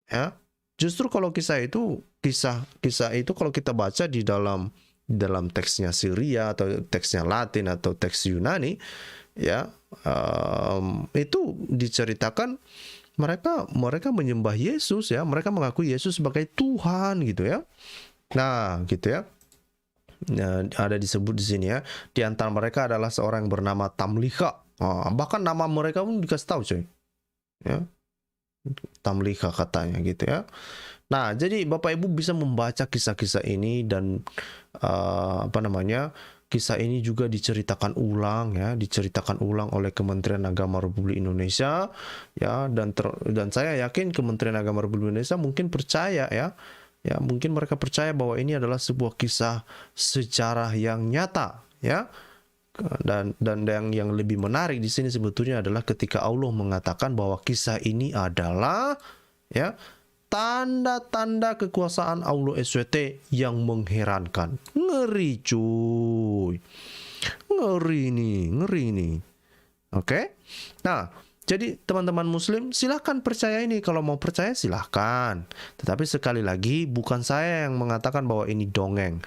Ya. Justru kalau kisah itu kalau kita baca di dalam teksnya Syria atau teksnya Latin atau teks Yunani ya, itu diceritakan mereka menyembah Yesus ya, mereka mengakui Yesus sebagai Tuhan gitu ya. Nah, gitu ya. Nah, ada disebut di sini ya, di antara mereka adalah seorang yang bernama Tamliha. Bahkan nama mereka pun dikasih tahu coy. Ya. Tamliha katanya gitu ya. Nah, jadi Bapak Ibu bisa membaca kisah-kisah ini dan kisah ini juga diceritakan ulang oleh Kementerian Agama Republik Indonesia ya, dan saya yakin Kementerian Agama Republik Indonesia mungkin percaya ya. Ya, mungkin mereka percaya bahwa ini adalah sebuah kisah sejarah yang nyata ya. Dan yang lebih menarik di sini sebetulnya adalah ketika Allah mengatakan bahwa kisah ini adalah ya tanda-tanda kekuasaan Allah SWT yang mengherankan. Ngeri cuy. Ngeri nih. Oke? Nah, jadi teman-teman muslim silahkan percaya ini. Kalau mau percaya silahkan. Tetapi sekali lagi bukan saya yang mengatakan bahwa ini dongeng.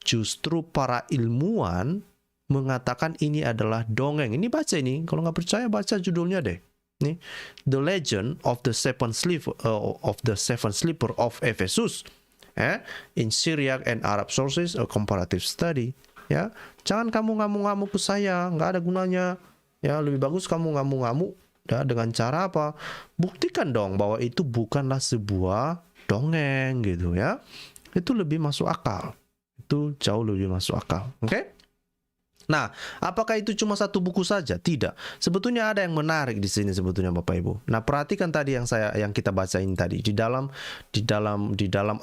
Justru para ilmuwan mengatakan ini adalah dongeng. Ini baca ini. Kalau nggak percaya baca judulnya deh. Nih, The Legend of the Seven Sleeper of Ephesus, in Syriac and Arab Sources, a Comparative Study. Ya, jangan kamu ngamuk-ngamuk ke saya, nggak ada gunanya. Ya, lebih bagus kamu ngamuk-ngamuk. Ya, dengan cara apa? Buktikan dong bahwa itu bukanlah sebuah dongeng gitu ya. Itu lebih masuk akal. Itu jauh lebih masuk akal. Oke? Nah, apakah itu cuma satu buku saja? Tidak. Sebetulnya ada yang menarik di sini sebetulnya Bapak Ibu. Nah, perhatikan tadi yang kita bacain tadi di dalam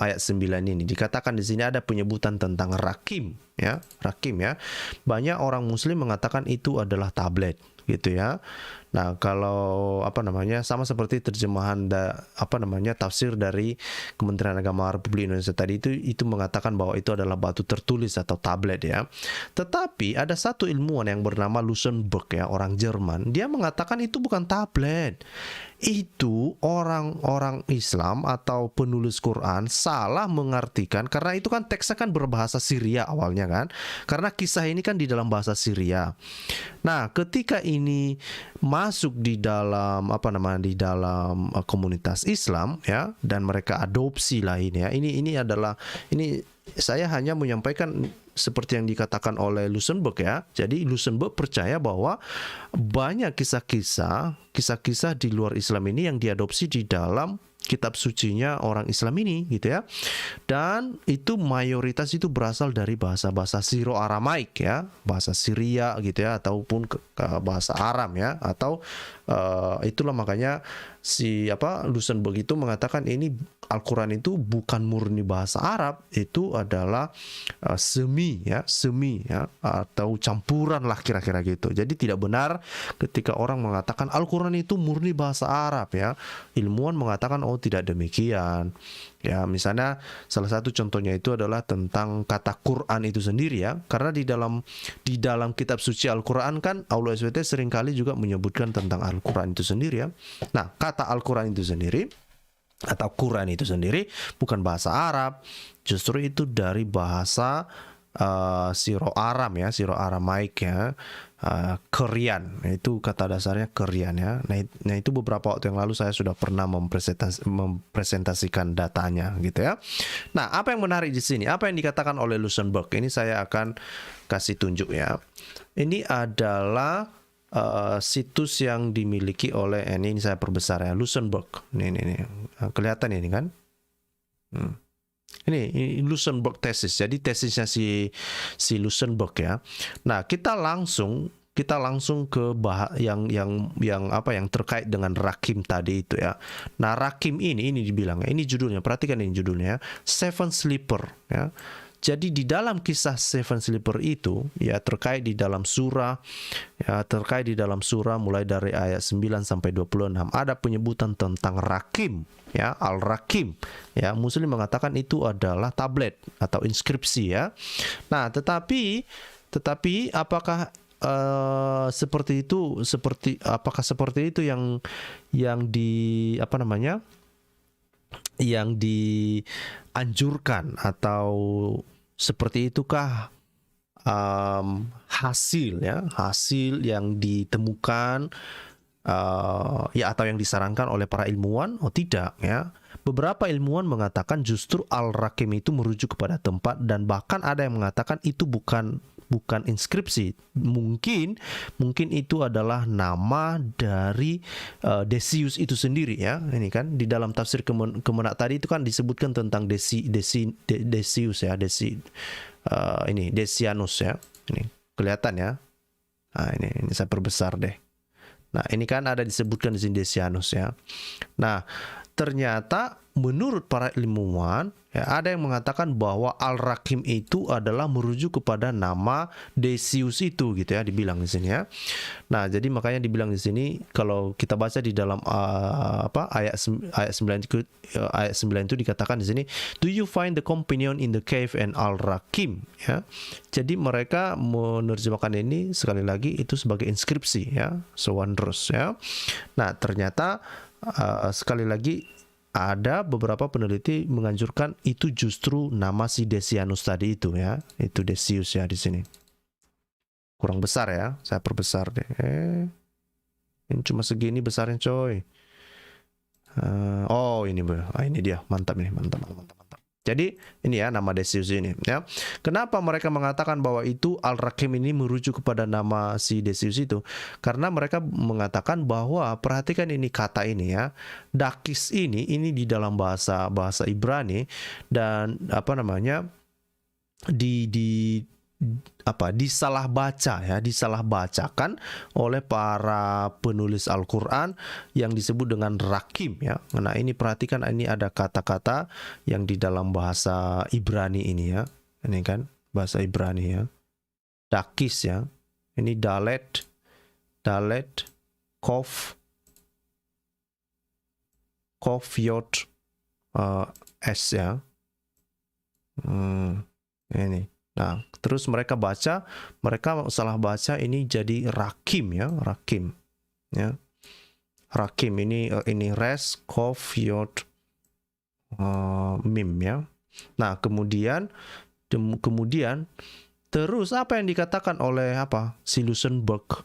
ayat 9 ini dikatakan di sini ada penyebutan tentang rakim ya. Rakim ya. Banyak orang muslim mengatakan itu adalah tablet gitu ya. Nah, kalau apa namanya sama seperti terjemahan tafsir dari Kementerian Agama Republik Indonesia tadi itu mengatakan bahwa itu adalah batu tertulis atau tablet ya. Tetapi ada satu ilmuwan yang bernama Lusenberg ya, orang Jerman, dia mengatakan itu bukan tablet. Itu orang-orang Islam atau penulis Quran salah mengartikan, karena itu kan teksnya kan berbahasa Syria awalnya kan, karena kisah ini kan di dalam bahasa Syria. Nah, ketika ini masuk di dalam komunitas Islam ya, dan mereka adopsi lah ini ya. Ini saya hanya menyampaikan seperti yang dikatakan oleh Lusenberg ya. Jadi Lusenberg percaya bahwa banyak kisah-kisah di luar Islam ini yang diadopsi di dalam kitab sucinya orang Islam ini gitu ya. Dan itu mayoritas itu berasal dari bahasa-bahasa Siro-Aramaik ya, bahasa Syria gitu ya, ataupun bahasa Aram ya, atau itulah makanya Lusenberg itu mengatakan ini Al-Quran itu bukan murni bahasa Arab, itu adalah semi ya, atau campuran lah kira-kira gitu. Jadi tidak benar ketika orang mengatakan Al-Quran itu murni bahasa Arab ya. Ilmuwan mengatakan oh tidak demikian. Ya, misalnya salah satu contohnya itu adalah tentang kata Quran itu sendiri ya. Karena di dalam kitab suci Al-Quran kan Allah SWT seringkali juga menyebutkan tentang Al-Quran itu sendiri ya. Nah, kata Al-Quran itu sendiri atau Quran itu sendiri bukan bahasa Arab, justru itu dari bahasa Siro-Aram ya, Siro-Aramaik ya, Kerian, itu kata dasarnya Kerian ya. Nah itu beberapa waktu yang lalu saya sudah pernah mempresentasikan datanya gitu ya. Nah, apa yang menarik di sini, apa yang dikatakan oleh Lusenberg ini saya akan kasih tunjuk ya. Ini adalah situs yang dimiliki oleh ini saya perbesar ya, Lusenberg. Ini kelihatan ini kan? Ini Lusenberg tesis. Jadi tesisnya si Lusenberg ya. Nah, kita langsung ke yang terkait dengan Rakim tadi itu ya. Nah, Rakim ini dibilang, ini judulnya, perhatikan ini judulnya, Seven Sleeper ya. Jadi di dalam kisah Seven Sleeper itu ya, terkait di dalam surah mulai dari ayat 9 sampai 26 ada penyebutan tentang Rakim ya, Al-Rakim ya. Muslim mengatakan itu adalah tablet atau inskripsi ya. Nah, tetapi apakah seperti itu yang dianjurkan, atau seperti itukah hasil yang ditemukan ya, atau yang disarankan oleh para ilmuwan? Oh tidak ya. Beberapa ilmuwan mengatakan justru Al-Rakim itu merujuk kepada tempat, dan bahkan ada yang mengatakan itu bukan inskripsi. Mungkin itu adalah nama dari Decius itu sendiri ya. Ini kan di dalam tafsir Kemenak tadi itu kan disebutkan tentang Decius ya, ini Decianus ya. Ini kelihatan ya. Nah, ini saya perbesar deh. Nah, ini kan ada disebutkan di sini Decianus ya. Nah, ternyata menurut para ilmuwan ya, ada yang mengatakan bahwa Al-Rakim itu adalah merujuk kepada nama Decius itu gitu ya, dibilang di sini ya. Nah, jadi makanya dibilang di sini kalau kita baca di dalam ayat 9 itu dikatakan di sini, do you find the companion in the cave and Al-Rakim ya. Jadi mereka menerjemahkan ini sekali lagi itu sebagai inskripsi ya, so wondrous ya. Nah, ternyata sekali lagi ada beberapa peneliti menganjurkan itu justru nama si Decianus tadi itu ya, itu Decius ya di sini. Kurang besar ya, saya perbesar deh. Ini cuma segini besarnya coy. Oh ini dia, mantap nih, mantap. Jadi ini ya nama Decius ini ya. Kenapa mereka mengatakan bahwa itu Al-Rakim ini merujuk kepada nama si Decius itu? Karena mereka mengatakan bahwa perhatikan ini kata ini ya. Dakis ini di dalam bahasa Ibrani, dan disalahbacakan oleh para penulis Al-Quran yang disebut dengan Rakim ya. Nah, ini perhatikan, ini ada kata-kata yang di dalam bahasa Ibrani ini ya. Ini kan bahasa Ibrani ya. Dakis ya. Ini dalet Kof Yod S ya. Ini. Nah, terus mereka salah baca ini jadi Rakim ya, Rakim. Ya. Rakim ini res Kof Yod Mim ya. Nah, kemudian terus apa yang dikatakan oleh si Lusenberg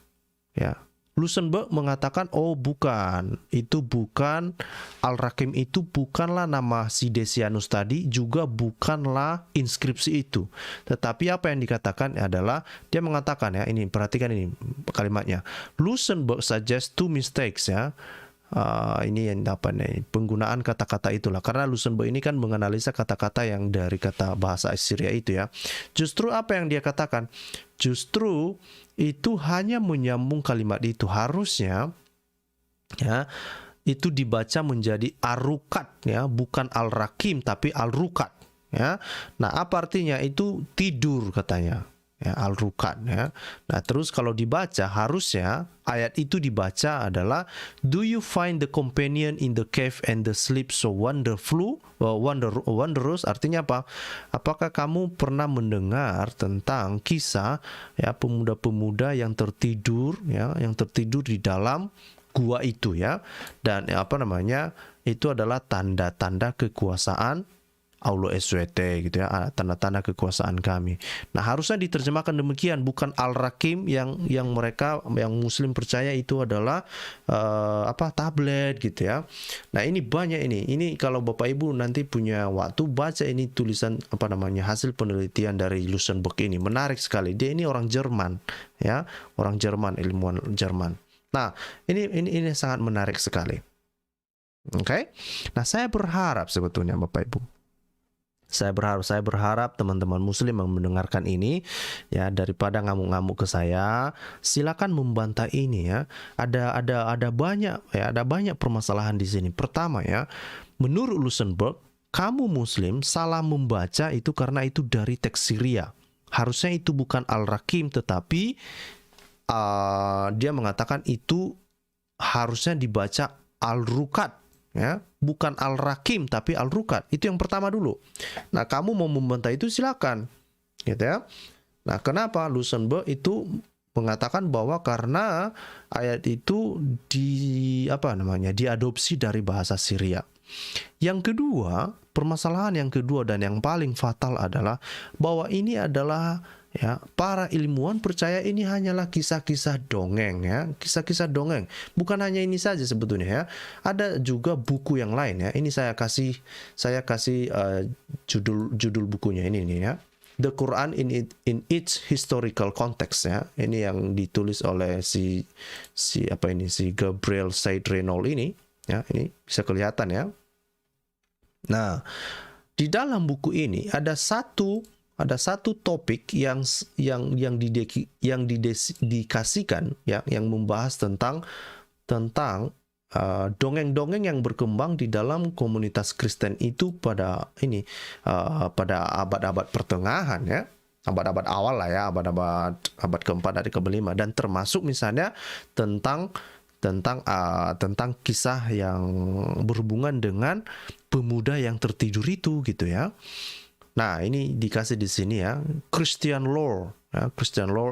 ya. Lusenberg mengatakan, oh bukan, itu bukan, Al-Rakim itu bukanlah nama si Decianus tadi, juga bukanlah inskripsi itu. Tetapi apa yang dikatakan adalah, dia mengatakan ya, ini perhatikan ini kalimatnya. Lusenberg suggests two mistakes ya. Ini yang penggunaan kata-kata itulah, karena Lusenberg ini kan menganalisa kata-kata yang dari kata bahasa Assyria itu ya. Justru apa yang dia katakan? Justru itu hanya menyambung kalimat itu, harusnya ya itu dibaca menjadi arukat ya, bukan al-rakim tapi al-rukat ya. Nah, apa artinya? Itu tidur katanya. Ya, al-rukat ya. Nah, terus kalau dibaca harusnya ayat itu dibaca adalah, do you find the companion in the cave and the sleep so wondrous? Artinya apa? Apakah kamu pernah mendengar tentang kisah ya pemuda-pemuda yang tertidur ya, yang tertidur di dalam gua itu ya. Dan itu adalah tanda-tanda kekuasaan Allah SWT gitu ya, tanda-tanda kekuasaan kami. Nah, harusnya diterjemahkan demikian, bukan Al-Rakim yang mereka yang Muslim percaya itu adalah tablet gitu ya. Nah, ini banyak ini kalau Bapak Ibu nanti punya waktu baca ini tulisan hasil penelitian dari Lusenberg ini, menarik sekali. Dia ini orang Jerman ya, orang Jerman, ilmuwan Jerman. Nah, ini sangat menarik sekali. Oke. Nah, saya berharap sebetulnya Bapak Ibu, saya berharap teman-teman Muslim yang mendengarkan ini ya, daripada ngamuk-ngamuk ke saya, silakan membantah ini ya. Ada banyak permasalahan di sini. Pertama ya, menurut Lusenberg, kamu Muslim salah membaca itu karena itu dari teks Syria. Harusnya itu bukan Al-Rakim, tetapi dia mengatakan itu harusnya dibaca Al-Rukat. Ya, bukan Al-Rakim tapi Al-Rukat. Itu yang pertama dulu. Nah, kamu mau membantah itu silakan, gitu ya. Nah, kenapa Lusenberg itu mengatakan bahwa karena ayat itu diadopsi dari bahasa Syria. Yang kedua, permasalahan yang kedua dan yang paling fatal adalah bahwa ini adalah ya, para ilmuwan percaya ini hanyalah kisah-kisah dongeng ya, kisah-kisah dongeng. Bukan hanya ini saja sebetulnya ya. Ada juga buku yang lain ya. Ini saya kasih judul bukunya ini nih ya. The Quran in its historical context ya. Ini yang ditulis oleh si Gabriel Said Renault ini ya. Ini bisa kelihatan ya. Nah, di dalam buku ini ada satu topik yang dikasihkan ya, yang membahas tentang dongeng-dongeng yang berkembang di dalam komunitas Kristen itu pada abad-abad pertengahan ya, abad-abad awal lah ya, abad keempat dari kelima, dan termasuk misalnya tentang kisah yang berhubungan dengan pemuda yang tertidur itu gitu ya. Nah, ini dikasih di sini ya, Christian lore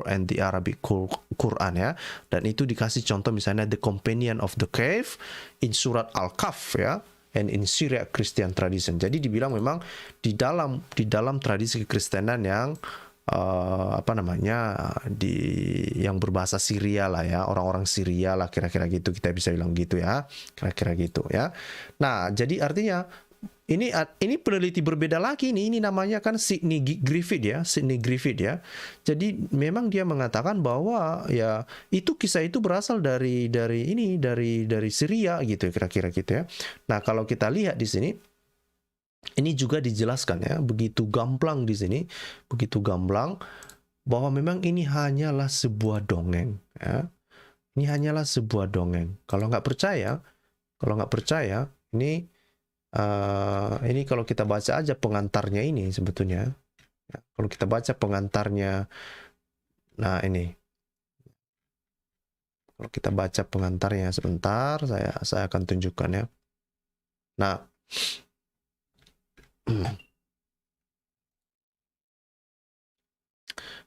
and the Arabic Quran ya. Dan itu dikasih contoh misalnya the companion of the cave in surat Al-Kahf ya, and in Syriac Christian tradition. Jadi dibilang memang di dalam tradisi kekristenan yang yang berbahasa Syria lah ya, orang-orang Syria lah kira-kira gitu, kita bisa bilang gitu ya, kira-kira gitu ya. Nah, jadi artinya ini peneliti berbeda lagi ini namanya kan Sidney Griffith ya. Jadi memang dia mengatakan bahwa ya kisah itu berasal dari Syria gitu kira-kira gitu ya. Nah, kalau kita lihat di sini ini juga dijelaskan ya, begitu gamblang di sini, begitu gamblang bahwa memang ini hanyalah sebuah dongeng ya. Ini hanyalah sebuah dongeng. Kalau nggak percaya ini kalau kita baca aja pengantarnya ini sebetulnya ya, kalau kita baca pengantarnya, nah ini Kalau kita baca pengantarnya sebentar, saya akan tunjukkan ya. Nah,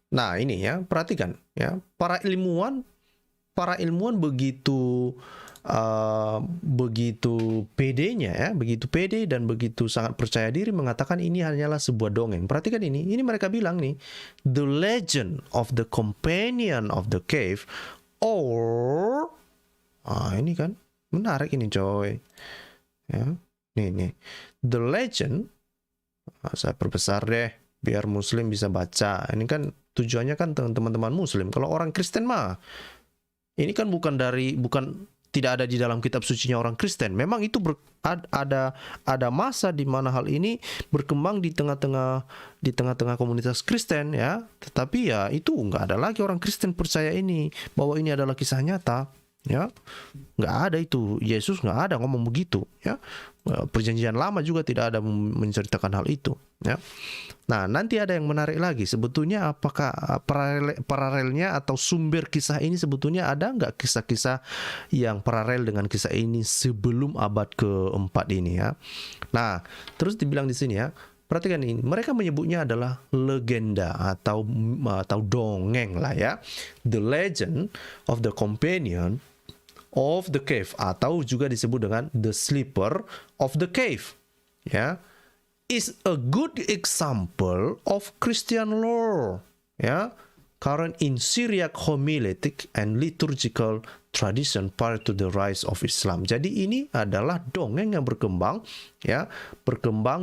nah ini ya, perhatikan ya, para ilmuwan begitu begitu pedenya ya, begitu pede dan begitu sangat percaya diri mengatakan ini hanyalah sebuah dongeng. Perhatikan ini mereka bilang nih, the legend of the companion of the cave, or ini kan menarik ini coy ya, nih the legend, saya perbesar deh biar muslim bisa baca. Ini kan tujuannya kan teman-teman muslim. Kalau orang Kristen mah ini kan bukan tidak ada di dalam kitab sucinya orang Kristen. Memang itu ada masa di mana hal ini berkembang di tengah-tengah komunitas Kristen ya. Tetapi ya itu nggak ada lagi orang Kristen percaya ini bahwa ini adalah kisah nyata ya. Nggak ada itu. Yesus nggak ada ngomong begitu ya. Perjanjian lama juga tidak ada menceritakan hal itu ya. Nah, nanti ada yang menarik lagi. Sebetulnya apakah paralelnya atau sumber kisah ini sebetulnya ada nggak kisah-kisah yang paralel dengan kisah ini sebelum abad keempat ini ya. Nah, terus dibilang di sini ya, perhatikan ini. Mereka menyebutnya adalah legenda atau dongeng lah ya. The legend of the companion of the cave, atau juga disebut dengan the sleeper of the cave ya, is a good example of Christian lore ya, current in Syriac homiletic and liturgical tradition prior to the rise of Islam. Jadi ini adalah dongeng yang berkembang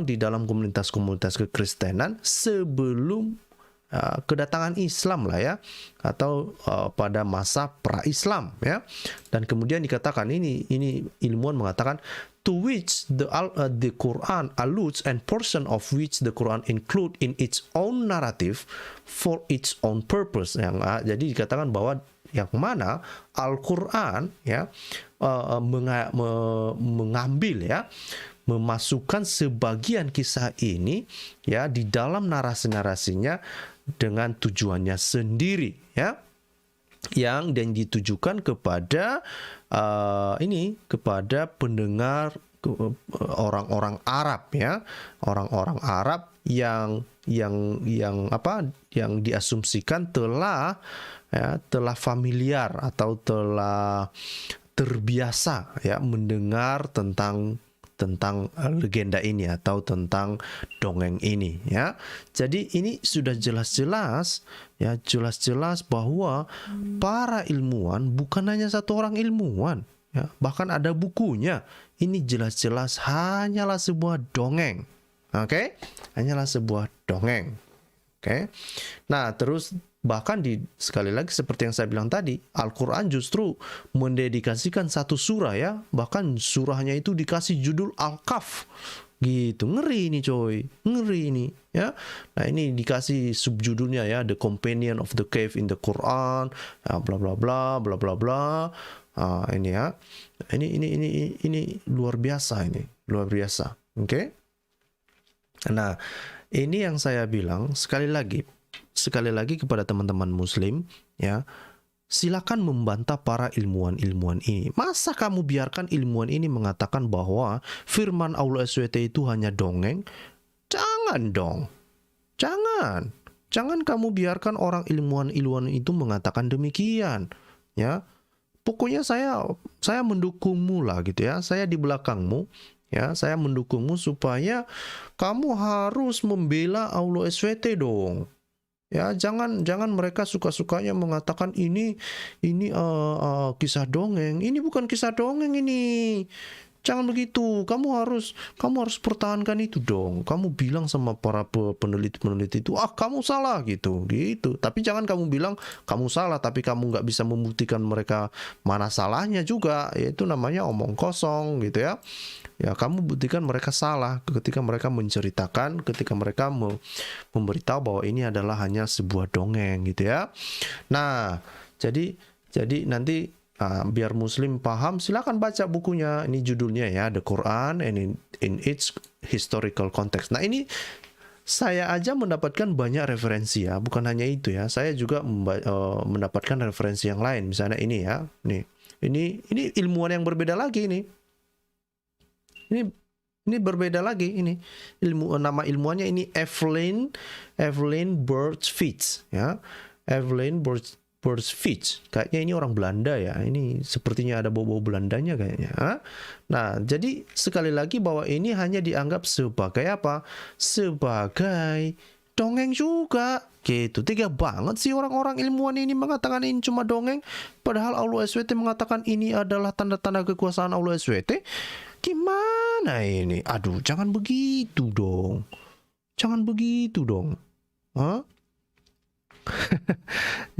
di dalam komunitas-komunitas kekristenan sebelum kedatangan Islam lah ya, atau pada masa pra-Islam ya. Dan kemudian dikatakan ini ilmuwan mengatakan to which the Quran alludes and portion of which the Quran include in its own narrative for its own purpose. Jadi dikatakan bahwa yang mana Al-Quran ya mengambil ya, memasukkan sebagian kisah ini ya di dalam narasi-narasinya dengan tujuannya sendiri ya, yang dan ditujukan kepada kepada pendengar orang-orang Arab ya, orang-orang Arab yang diasumsikan telah familiar atau telah terbiasa ya mendengar tentang legenda ini atau tentang dongeng ini ya. Jadi ini sudah jelas-jelas bahwa para ilmuwan bukan hanya satu orang ilmuwan ya, bahkan ada bukunya. Ini jelas-jelas hanyalah sebuah dongeng. Oke? Hanyalah sebuah dongeng. Oke. Nah, terus bahkan sekali lagi seperti yang saya bilang tadi, Al-Quran justru mendedikasikan satu surah ya, bahkan surahnya itu dikasih judul Al-Kahf gitu. Ngeri ini coy, ngeri ini ya. Nah, ini dikasih subjudulnya ya, The Companion of the Cave in the Quran ya, bla bla bla bla bla bla. Ini ya, ini luar biasa, ini luar biasa. Oke. Nah, ini yang saya bilang sekali lagi kepada teman-teman muslim ya, silakan membantah para ilmuwan-ilmuwan ini. Masa kamu biarkan ilmuwan ini mengatakan bahwa firman Allah SWT itu hanya dongeng? Jangan dong. Jangan kamu biarkan orang ilmuwan-ilmuwan itu mengatakan demikian ya. Pokoknya saya mendukungmu lah gitu ya. Saya di belakangmu ya. Saya mendukungmu supaya kamu harus membela Allah SWT dong. Ya, jangan mereka suka-sukanya mengatakan ini kisah dongeng. Ini bukan kisah dongeng ini. Jangan begitu. Kamu harus pertahankan itu dong. Kamu bilang sama para peneliti itu, kamu salah gitu. Tapi jangan kamu bilang kamu salah tapi kamu nggak bisa membuktikan mereka mana salahnya juga. Itu namanya omong kosong gitu ya. Ya, kamu buktikan mereka salah ketika mereka menceritakan, ketika mereka memberitahu bahwa ini adalah hanya sebuah dongeng gitu ya. Nah, jadi nanti biar muslim paham, silakan baca bukunya. Ini judulnya ya, The Quran and in its historical context. Nah, ini saya aja mendapatkan banyak referensi ya, bukan hanya itu ya. Saya juga mendapatkan referensi yang lain. Misalnya ini ya, nih. Ini ilmuwan yang berbeda lagi ini. Ini berbeda lagi ini. Nama ilmuannya ini Evelyn Birch-Fitch ya. Evelyn Birch-Fitch. Kayaknya ini orang Belanda ya. Ini sepertinya ada bau-bau Belandanya kayaknya. Nah, jadi sekali lagi bahwa ini hanya dianggap sebagai apa? Sebagai dongeng juga. Gitu. Tega banget sih orang-orang ilmuwan ini mengatakan ini cuma dongeng. Padahal Allah SWT mengatakan ini adalah tanda-tanda kekuasaan Allah SWT. Gimana ini? Aduh, jangan begitu dong. Jangan begitu dong. Hah?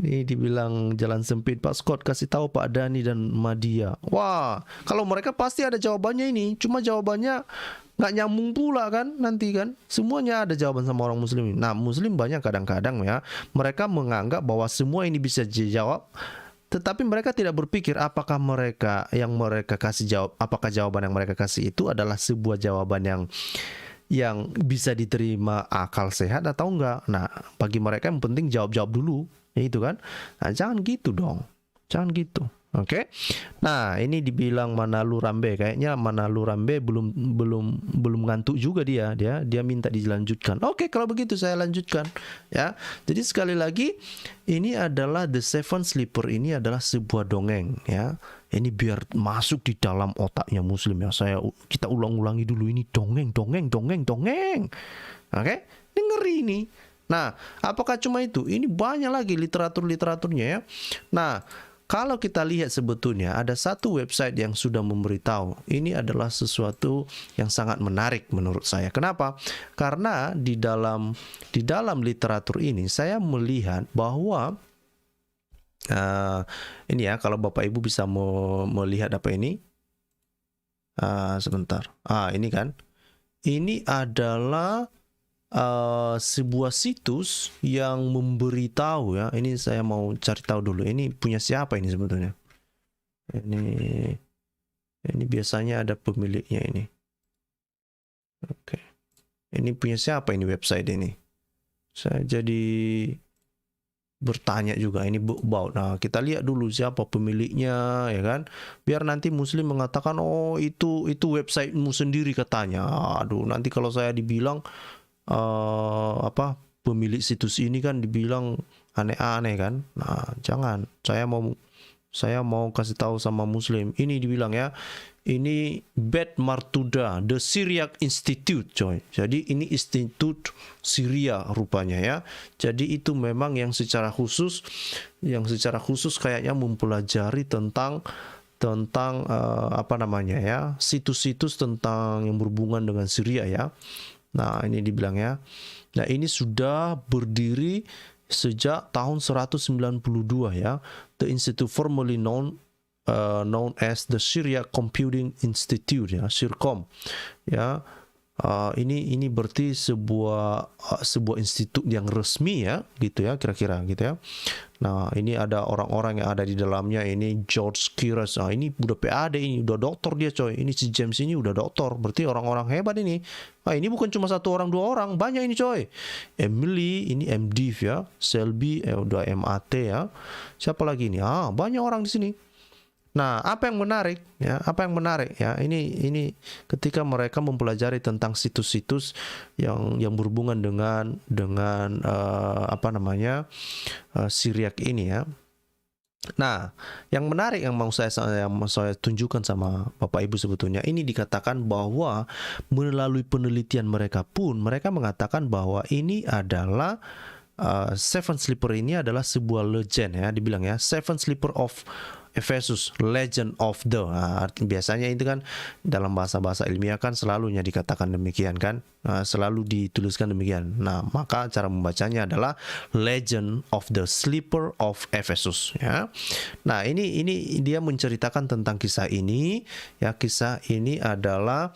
Ini dibilang jalan sempit, Pak Scott kasih tahu Pak Dhani dan Madia. Wah, kalau mereka pasti ada jawabannya ini. Cuma jawabannya nggak nyambung pula kan nanti kan. Semuanya ada jawaban sama orang muslim. Nah, muslim banyak kadang-kadang ya. Mereka menganggap bahwa semua ini bisa dijawab. Tetapi mereka tidak berpikir apakah mereka kasih jawab, apakah jawaban yang mereka kasih itu adalah sebuah jawaban yang bisa diterima akal sehat atau enggak. Nah, bagi mereka yang penting jawab dulu, ya itu kan. Nah, jangan gitu dong. Jangan gitu. Oke. Nah, ini dibilang Manalu Rambe. Kayaknya Manalu Rambe belum ngantuk juga dia minta dilanjutkan. Oke, kalau begitu saya lanjutkan ya. Jadi sekali lagi ini adalah The Seven Sleeper, ini adalah sebuah dongeng ya. Ini biar masuk di dalam otaknya muslim ya. Kita ulang-ulangi dulu ini dongeng. Oke? Ini ngeri ini. Nah, apakah cuma itu? Ini banyak lagi literaturnya ya. Nah, kalau kita lihat sebetulnya ada satu website yang sudah memberitahu ini adalah sesuatu yang sangat menarik menurut saya. Kenapa? Karena di dalam literatur ini saya melihat bahwa ini ya, kalau Bapak Ibu bisa melihat apa ini? Sebentar. Ini kan. Ini adalah sebuah situs yang memberitahu ya. Ini saya mau cari tahu dulu. Ini punya siapa ini sebetulnya? Ini biasanya ada pemiliknya ini. Oke. Ini punya siapa ini website ini? Saya jadi bertanya juga ini about. Nah, kita lihat dulu siapa pemiliknya ya kan. Biar nanti muslim mengatakan oh itu websitemu sendiri katanya. Aduh, nanti kalau saya dibilang pemilik situs ini kan dibilang aneh-aneh kan. Nah, jangan. Saya mau kasih tahu sama muslim. Ini dibilang ya. Ini Bet Martuda, The Syriac Institute, coy. Jadi ini institut Syria rupanya ya. Jadi itu memang yang secara khusus kayaknya mempelajari tentang situs-situs tentang yang berhubungan dengan Syria ya. Nah, ini dibilang ya. Nah, ini sudah berdiri sejak tahun 192 ya. The Institute formerly known as the Syria Computing Institute ya, Syrcom. Ya. Ini berarti sebuah institut yang resmi ya, gitu ya, kira-kira gitu ya. Nah, ini ada orang-orang yang ada di dalamnya. Ini George Kiras. Ini udah PhD, ini udah doktor dia coy. Ini si James ini udah doktor. Berarti orang-orang hebat ini. Ini bukan cuma satu orang, dua orang, banyak ini coy. Emily, ini MDiv ya. Selby, udah MAT ya. Siapa lagi ini? Banyak orang di sini. Nah, apa yang menarik ya? Ini ketika mereka mempelajari tentang situs-situs yang berhubungan dengan Syriac ini ya. Nah, yang menarik yang mau saya tunjukkan sama Bapak Ibu sebetulnya ini dikatakan bahwa melalui penelitian mereka pun mereka mengatakan bahwa ini adalah Seven Sleeper ini adalah sebuah legend ya, dibilang ya, Seven Sleeper of Ephesus, Legend of the. Biasanya itu kan dalam bahasa-bahasa ilmiah kan selalunya dikatakan demikian kan, selalu dituliskan demikian. Nah, maka cara membacanya adalah Legend of the Sleeper of Ephesus ya. Nah, ini dia menceritakan tentang kisah ini ya. Kisah ini adalah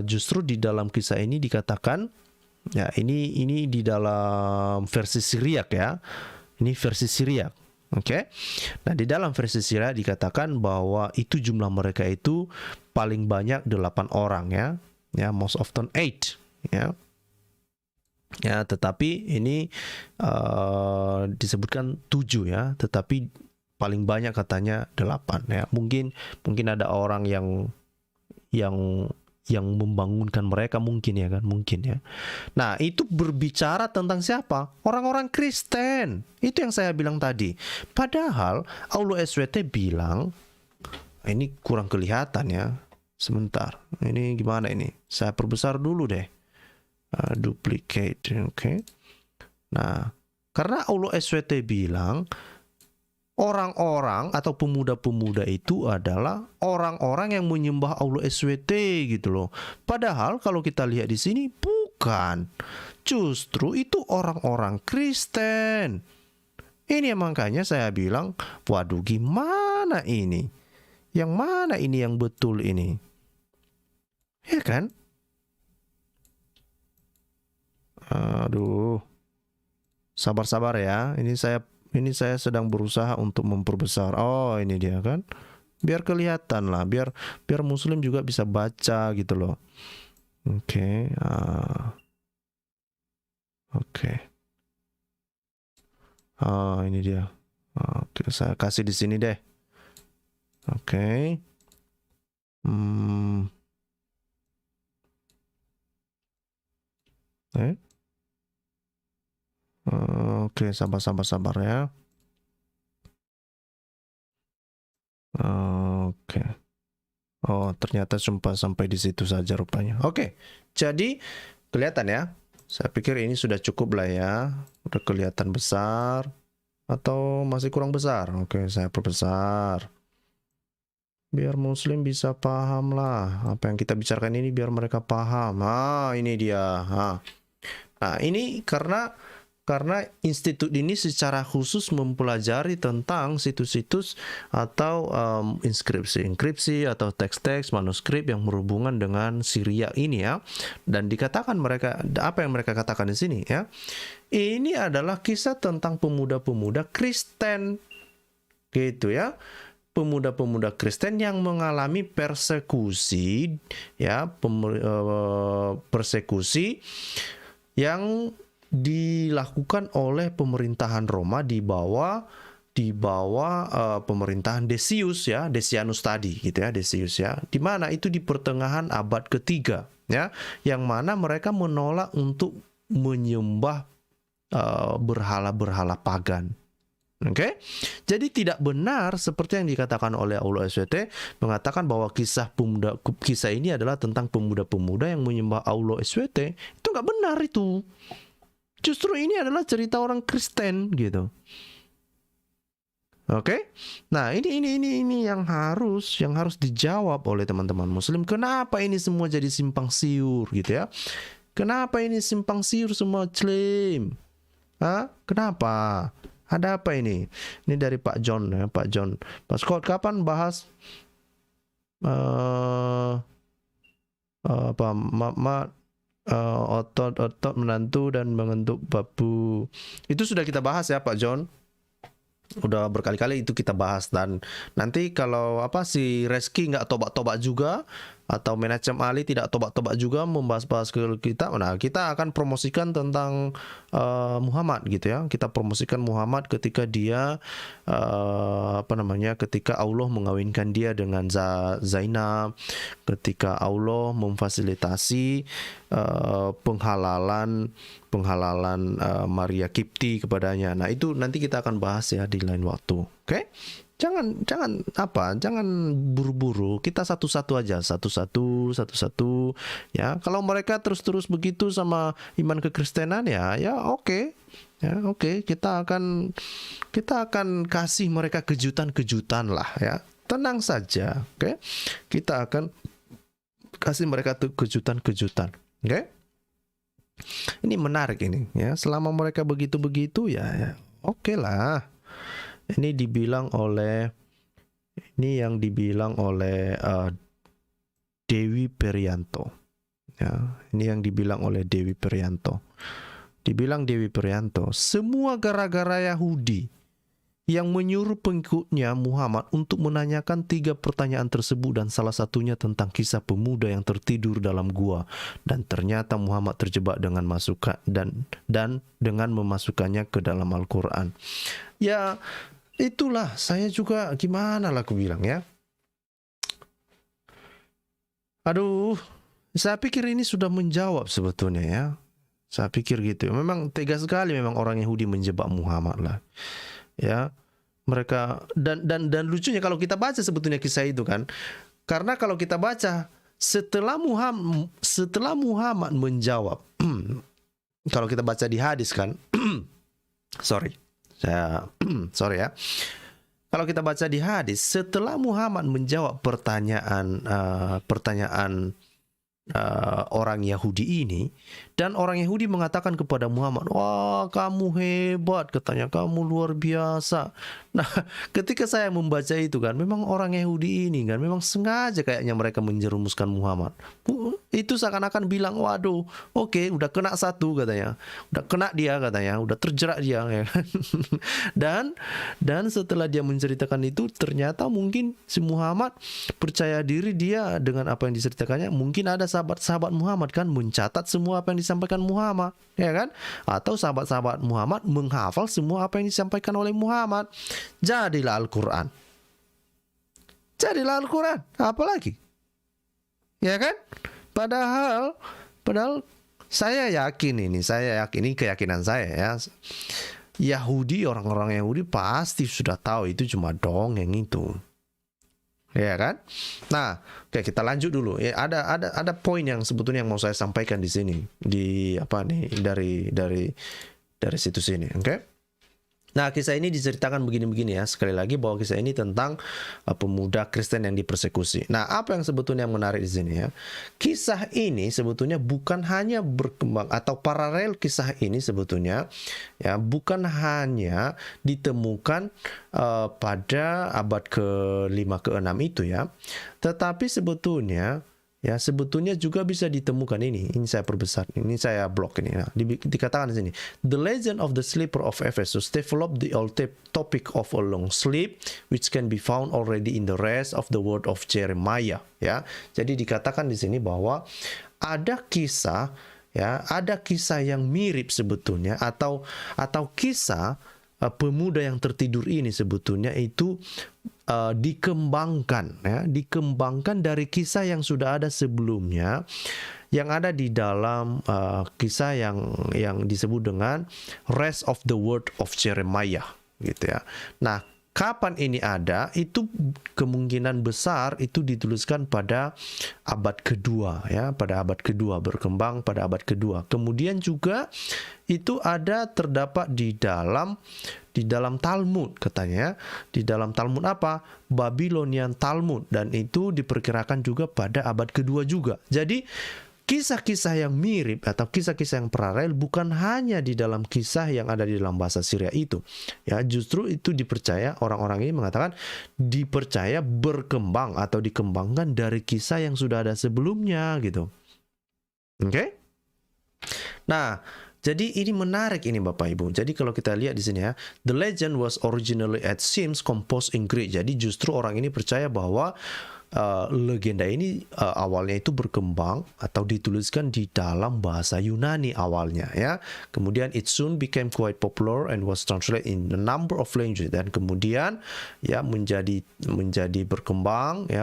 justru di dalam kisah ini dikatakan ya, ini di dalam versi Syriac ya. Ini versi Syriac. Oke. Nah, di dalam versi Syriac dikatakan bahwa itu jumlah mereka itu paling banyak 8 orang ya. Ya, most often 8 ya. Ya, tetapi ini disebutkan 7 ya, tetapi paling banyak katanya 8 ya. Mungkin ada orang yang membangunkan mereka mungkin ya kan, mungkin ya. Nah, itu berbicara tentang siapa? Orang-orang Kristen. Itu yang saya bilang tadi. Padahal Allah SWT bilang, ini kurang kelihatan ya. Sebentar. Ini gimana ini? Saya perbesar dulu deh. Duplicate, oke. Nah, karena Allah SWT bilang orang-orang atau pemuda-pemuda itu adalah orang-orang yang menyembah Allah SWT gitu loh. Padahal kalau kita lihat di sini bukan. Justru itu orang-orang Kristen. Ini makanya saya bilang, waduh gimana ini? Yang mana ini yang betul ini? Ya kan? Aduh. Sabar-sabar ya. Ini saya sedang berusaha untuk memperbesar. Oh, ini dia kan. Biar kelihatan lah, biar muslim juga bisa baca gitu loh. Oke. Oke. Ini dia. Oke, saya kasih di sini deh. Oke. Oke, sabar ya. Oke. Oh, ternyata sampai di situ saja rupanya. Oke. Jadi kelihatan ya. Saya pikir ini sudah cukup lah ya. Udah kelihatan besar atau masih kurang besar? Oke, saya perbesar. Biar muslim bisa paham lah. Apa yang kita bicarakan ini biar mereka paham. Ini dia. Nah, ini karena institut ini secara khusus mempelajari tentang situs-situs atau inskripsi atau teks-teks manuskrip yang berhubungan dengan Syria ini ya. Dan dikatakan mereka, apa yang mereka katakan di sini ya, ini adalah kisah tentang pemuda-pemuda Kristen gitu ya. Pemuda-pemuda Kristen yang mengalami persekusi ya, persekusi yang dilakukan oleh pemerintahan Roma di bawah pemerintahan Decianus tadi gitu ya, Decius ya, di mana itu di pertengahan abad ketiga ya, yang mana mereka menolak untuk menyembah berhala-berhala pagan. Oke, jadi tidak benar seperti yang dikatakan oleh Allah SWT mengatakan bahwa kisah ini adalah tentang pemuda-pemuda yang menyembah Allah SWT. Itu nggak benar itu. Justru ini adalah cerita orang Kristen gitu. Oke. Nah, ini yang harus dijawab oleh teman-teman muslim. Kenapa ini semua jadi simpang siur gitu ya? Kenapa ini simpang siur semua klaim? Kenapa? Ada apa ini? Ini dari Pak John ya, Pak John. Pak Scott, kapan bahas otot menantu dan mengentuk babu? Itu sudah kita bahas ya Pak John. Udah berkali-kali itu kita bahas. Dan nanti kalau si Reski nggak tobat-tobat juga, atau manajem Ali tidak tobat-tobat juga membahas-bahas ke kita, nah kita akan promosikan tentang Muhammad gitu ya. Kita promosikan Muhammad ketika dia ketika Allah mengawinkan dia dengan Zainab, ketika Allah memfasilitasi penghalalan Maria Kipti kepadanya. Nah, itu nanti kita akan bahas ya di lain waktu. Oke? Jangan buru-buru. Kita satu-satu aja, satu-satu ya. Kalau mereka terus begitu sama iman kekristenan ya oke. Ya, oke. Kita akan kasih mereka kejutan-kejutan lah ya. Tenang saja, oke. Kita akan kasih mereka tuh kejutan-kejutan. Oke? Ini menarik ini ya. Selama mereka begitu-begitu ya oke lah. Ini yang dibilang oleh Dewi Perianto. Ya, ini yang dibilang oleh Dewi Perianto. Dibilang Dewi Perianto, semua gara-gara Yahudi yang menyuruh pengikutnya Muhammad untuk menanyakan 3 pertanyaan tersebut, dan salah satunya tentang kisah pemuda yang tertidur dalam gua, dan ternyata Muhammad terjebak dengan dan dengan memasukkannya ke dalam Al-Quran. Ya, itulah saya juga gimana lah aku bilang ya. Aduh, saya pikir ini sudah menjawab sebetulnya ya. Saya pikir gitu. Memang tega sekali memang orang Yahudi menjebak Muhammad lah. Ya, mereka dan lucunya kalau kita baca sebetulnya kisah itu kan, karena kalau kita baca setelah Muhammad menjawab, kalau kita baca di hadis kan, sorry ya, kalau kita baca di hadis, setelah Muhammad menjawab pertanyaan orang Yahudi ini, dan orang Yahudi mengatakan kepada Muhammad, wah kamu hebat, katanya kamu luar biasa. Nah, ketika saya membaca itu kan, memang orang Yahudi ini kan memang sengaja kayaknya mereka menjerumuskan Muhammad. Itu seakan-akan bilang, waduh, oke, udah kena satu katanya, udah kena dia katanya, udah terjerat dia ya. dan setelah dia menceritakan itu, ternyata mungkin si Muhammad percaya diri dia dengan apa yang diceritakannya. Mungkin ada sahabat-sahabat Muhammad kan mencatat semua apa yang disampaikan Muhammad, ya kan? Atau sahabat-sahabat Muhammad menghafal semua apa yang disampaikan oleh Muhammad. Jadilah Al-Quran. Apa lagi? Ya kan? Padahal saya yakin ini keyakinan saya ya. Yahudi, orang-orang Yahudi pasti sudah tahu itu cuma dongeng itu. Ya kan? Nah, oke, kita lanjut dulu. Ya, ada poin yang sebetulnya yang mau saya sampaikan di sini, di apa nih, dari situs ini, oke? Nah, kisah ini diceritakan begini-begini ya. Sekali lagi bahwa kisah ini tentang pemuda Kristen yang dipersekusi. Nah, apa yang sebetulnya yang menarik di sini ya? Kisah ini sebetulnya bukan hanya berkembang, atau paralel kisah ini sebetulnya ya bukan hanya ditemukan pada abad ke-5 ke-6 itu ya. Tetapi sebetulnya juga bisa ditemukan ini saya perbesar, ini saya blok ini. Nah, dikatakan di sini, the legend of the sleeper of Ephesus developed the old topic of a long sleep, which can be found already in the rest of the word of Jeremiah. Ya, jadi dikatakan di sini bahwa ada kisah yang mirip sebetulnya, atau kisah pemuda yang tertidur ini sebetulnya itu dikembangkan dari kisah yang sudah ada sebelumnya, yang ada di dalam kisah yang disebut dengan Rest of the Word of Jeremiah gitu ya. Nah, kapan ini ada? Itu kemungkinan besar itu dituliskan pada abad kedua ya, berkembang pada abad kedua. Kemudian juga itu terdapat di dalam Talmud katanya. Di dalam Talmud apa? Babylonian Talmud, dan itu diperkirakan juga pada abad kedua juga. Jadi kisah-kisah yang mirip atau kisah-kisah yang paralel bukan hanya di dalam kisah yang ada di dalam bahasa Syria itu. Ya, justru itu dipercaya, orang-orang ini mengatakan dipercaya berkembang atau dikembangkan dari kisah yang sudah ada sebelumnya gitu. Oke? Nah, jadi ini menarik ini Bapak Ibu. Jadi kalau kita lihat di sini ya, the legend was originally it seems composed in Greek. Jadi justru orang ini percaya bahwa legenda ini awalnya itu berkembang atau dituliskan di dalam bahasa Yunani awalnya ya. Kemudian it soon became quite popular and was translated in a number of languages, dan kemudian ya menjadi berkembang ya,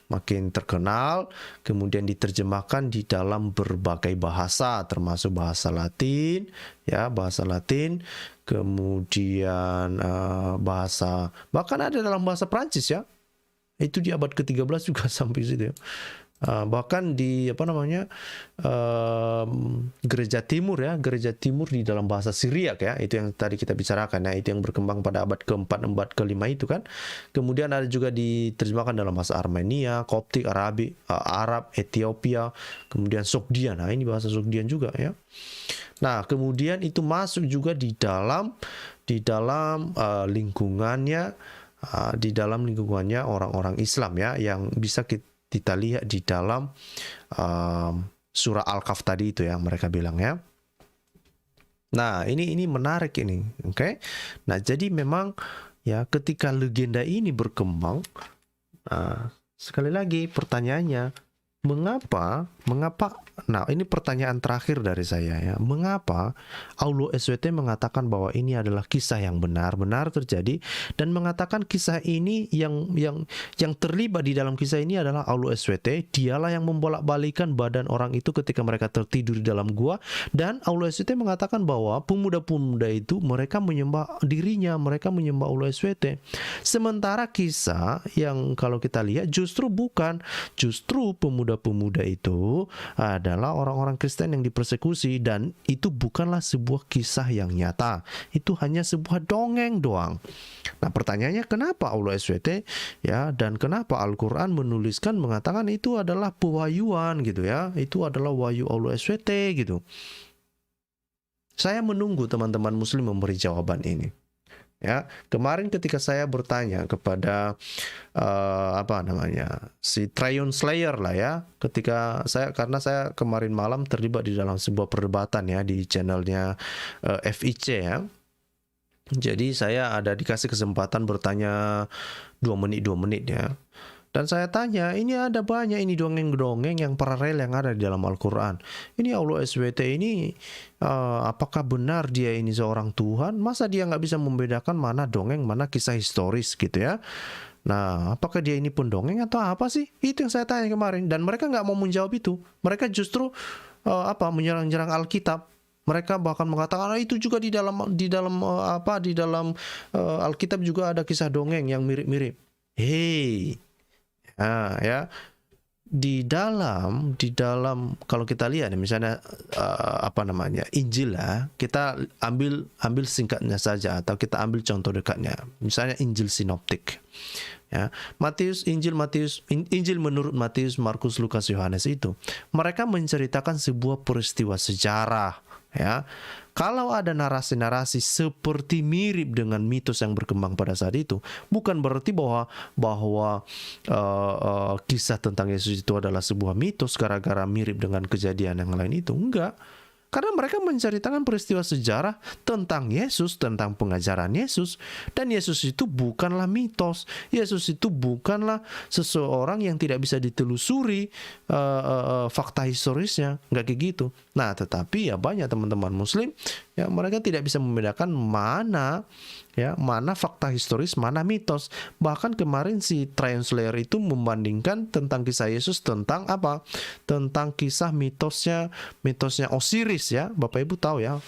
makin terkenal, kemudian diterjemahkan di dalam berbagai bahasa termasuk bahasa Latin, kemudian bahkan ada dalam bahasa Prancis ya, itu di abad ke-13 juga sampai situ ya. Bahkan di gereja timur di dalam bahasa Syriak ya, itu yang tadi kita bicarakan ya, itu yang berkembang pada abad ke-4, abad ke-5 itu kan. Kemudian ada juga diterjemahkan dalam bahasa Armenia, Koptik, Arab, Ethiopia, kemudian Sogdian. Nah, ini bahasa Sogdian juga ya. Nah, kemudian itu masuk juga di dalam lingkungannya orang-orang Islam ya, yang bisa kita lihat di dalam surah Al-Kahf tadi itu yang mereka bilang ya. Nah, ini menarik ini, oke? Nah, jadi memang ya ketika legenda ini berkembang, nah, sekali lagi pertanyaannya, mengapa? Nah, ini pertanyaan terakhir dari saya ya. Mengapa Aulo SWT mengatakan bahwa ini adalah kisah yang benar-benar terjadi dan mengatakan kisah ini yang terlibat di dalam kisah ini adalah Aulo SWT, dialah yang membolak-balikan badan orang itu ketika mereka tertidur di dalam gua, dan Aulo SWT mengatakan bahwa pemuda-pemuda itu mereka menyembah dirinya, mereka menyembah Aulo SWT. Sementara kisah yang kalau kita lihat justru pemuda-pemuda itu adalah orang-orang Kristen yang dipersekusi, dan itu bukanlah sebuah kisah yang nyata. Itu hanya sebuah dongeng doang. Nah, pertanyaannya kenapa Aulo SWT ya, dan kenapa Al-Qur'an menuliskan mengatakan itu adalah pewahyuan gitu ya. Itu adalah wahyu Aulo SWT gitu. Saya menunggu teman-teman muslim memberi jawaban ini. Ya, kemarin ketika saya bertanya kepada si Tryon Slayer lah ya, karena saya kemarin malam terlibat di dalam sebuah perdebatan ya di channelnya FIC ya. Jadi saya ada dikasih kesempatan bertanya 2 menit ya. Dan saya tanya, ini ada banyak ini dongeng-dongeng yang paralel yang ada di dalam Al-Quran. Ini Aulo SWT ini, apakah benar dia ini seorang Tuhan? Masa dia nggak bisa membedakan mana dongeng, mana kisah historis gitu ya? Nah, apakah dia ini pendongeng atau apa sih? Itu yang saya tanya kemarin. Dan mereka nggak mau menjawab itu. Mereka justru menyerang-nyerang Alkitab. Mereka bahkan mengatakan itu juga di dalam Alkitab juga ada kisah dongeng yang mirip-mirip. Hei. Nah, ya, di dalam kalau kita lihat misalnya Injil lah, kita ambil singkatnya saja atau kita ambil contoh dekatnya. Misalnya Injil sinoptik. Ya, Injil menurut Matius, Markus, Lukas, Yohanes itu mereka menceritakan sebuah peristiwa sejarah ya. Kalau ada narasi-narasi seperti mirip dengan mitos yang berkembang pada saat itu, bukan berarti bahwa kisah tentang Yesus itu adalah sebuah mitos gara-gara mirip dengan kejadian yang lain itu. Enggak. Karena mereka menceritakan peristiwa sejarah tentang Yesus, tentang pengajaran Yesus. Dan Yesus itu bukanlah mitos. Yesus itu bukanlah seseorang yang tidak bisa ditelusuri fakta historisnya. Nggak kayak gitu. Nah, tetapi ya banyak teman-teman muslim, ya mereka tidak bisa membedakan mana fakta historis, mana mitos. Bahkan kemarin si Tryon Slayer itu membandingkan tentang kisah Yesus tentang apa? Tentang kisah mitosnya Osiris ya. Bapak Ibu tahu ya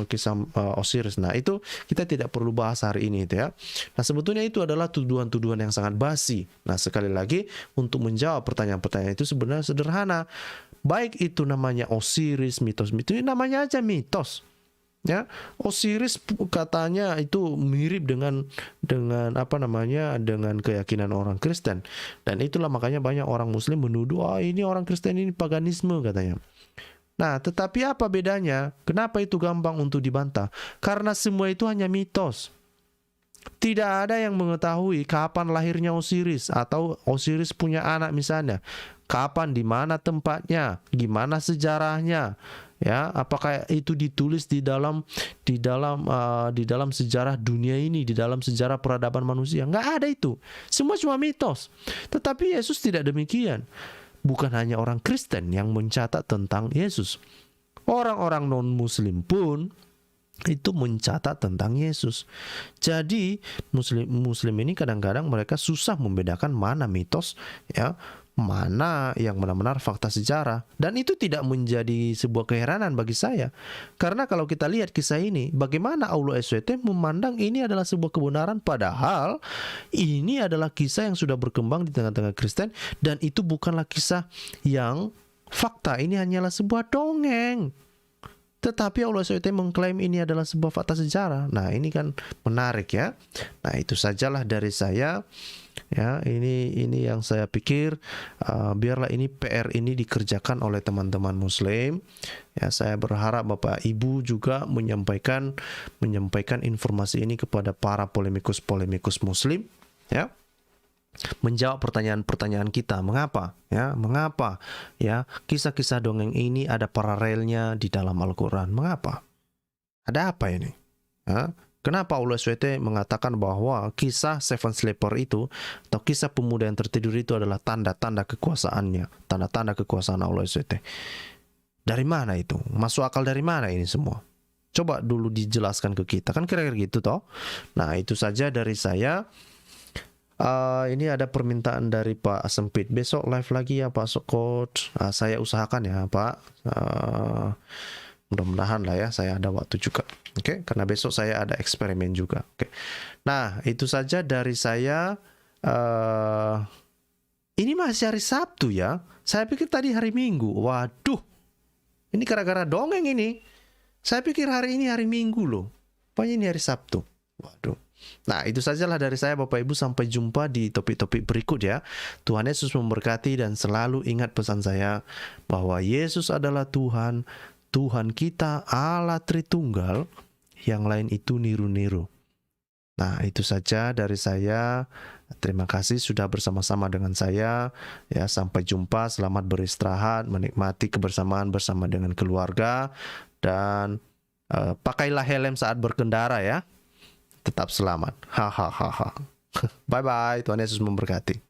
kisah Osiris. Nah, itu kita tidak perlu bahas hari ini itu ya. Nah, sebetulnya itu adalah tuduhan-tuduhan yang sangat basi. Nah, sekali lagi untuk menjawab pertanyaan-pertanyaan itu sebenarnya sederhana. Baik itu namanya Osiris, mitos itu namanya aja mitos. Ya, Osiris katanya itu mirip dengan keyakinan orang Kristen, dan itulah makanya banyak orang Muslim menuduh ini orang Kristen ini paganisme katanya. Nah, tetapi apa bedanya? Kenapa itu gampang untuk dibantah? Karena semua itu hanya mitos. Tidak ada yang mengetahui kapan lahirnya Osiris atau Osiris punya anak misalnya. Kapan, di mana tempatnya, gimana sejarahnya. Ya, apakah itu ditulis di dalam sejarah dunia ini, di dalam sejarah peradaban manusia? Nggak ada itu. Semua cuma mitos. Tetapi Yesus tidak demikian. Bukan hanya orang Kristen yang mencatat tentang Yesus. Orang-orang non-Muslim pun itu mencatat tentang Yesus. Jadi Muslim ini kadang-kadang mereka susah membedakan mana mitos ya, mana yang benar-benar fakta sejarah. Dan itu tidak menjadi sebuah keheranan bagi saya. Karena kalau kita lihat kisah ini, bagaimana Aulo SWT memandang ini adalah sebuah kebenaran, padahal ini adalah kisah yang sudah berkembang di tengah-tengah Kristen, dan itu bukanlah kisah yang fakta, ini hanyalah sebuah dongeng. Tetapi Aulo SWT mengklaim ini adalah sebuah fakta sejarah. Nah, ini kan menarik ya. Nah, itu sajalah dari saya. Ya, ini yang saya pikir, biarlah ini PR ini dikerjakan oleh teman-teman Muslim. Ya, saya berharap Bapak Ibu juga menyampaikan informasi ini kepada para polemikus Muslim. Ya. Menjawab pertanyaan-pertanyaan kita, mengapa ya kisah-kisah dongeng ini ada paralelnya di dalam Al-Quran, mengapa? Ada apa ini? Hah? Kenapa Paulus SWT mengatakan bahwa kisah Seven Sleeper itu atau kisah pemuda yang tertidur itu adalah tanda-tanda kekuasaannya, tanda-tanda kekuasaan Allah SWT? Dari mana itu? Masuk akal dari mana ini semua? Coba dulu dijelaskan ke kita, kan kira-kira gitu toh. Nah, itu saja dari saya. Ini ada permintaan dari Pak Sempit. Besok live lagi ya Pak Sokot. Saya usahakan ya Pak. Mudah-mudahan lah ya saya ada waktu juga. Oke, karena besok saya ada eksperimen juga. Oke. Nah, itu saja dari saya. Ini masih hari Sabtu ya. Saya pikir tadi hari Minggu. Waduh. Ini gara-gara dongeng ini. Saya pikir hari ini hari Minggu loh. Pokoknya ini hari Sabtu. Waduh. Nah, itu sajalah dari saya Bapak Ibu. Sampai jumpa di topik-topik berikut ya. Tuhan Yesus memberkati dan selalu ingat pesan saya bahwa Yesus adalah Tuhan, Tuhan kita Allah Tritunggal, yang lain itu niru-niru. Nah, itu saja dari saya. Terima kasih sudah bersama-sama dengan saya. Ya, sampai jumpa, selamat beristirahat, menikmati kebersamaan bersama dengan keluarga dan pakailah helm saat berkendara ya. Tetap selamat. Hahaha. Bye bye. Tuhan Yesus memberkati.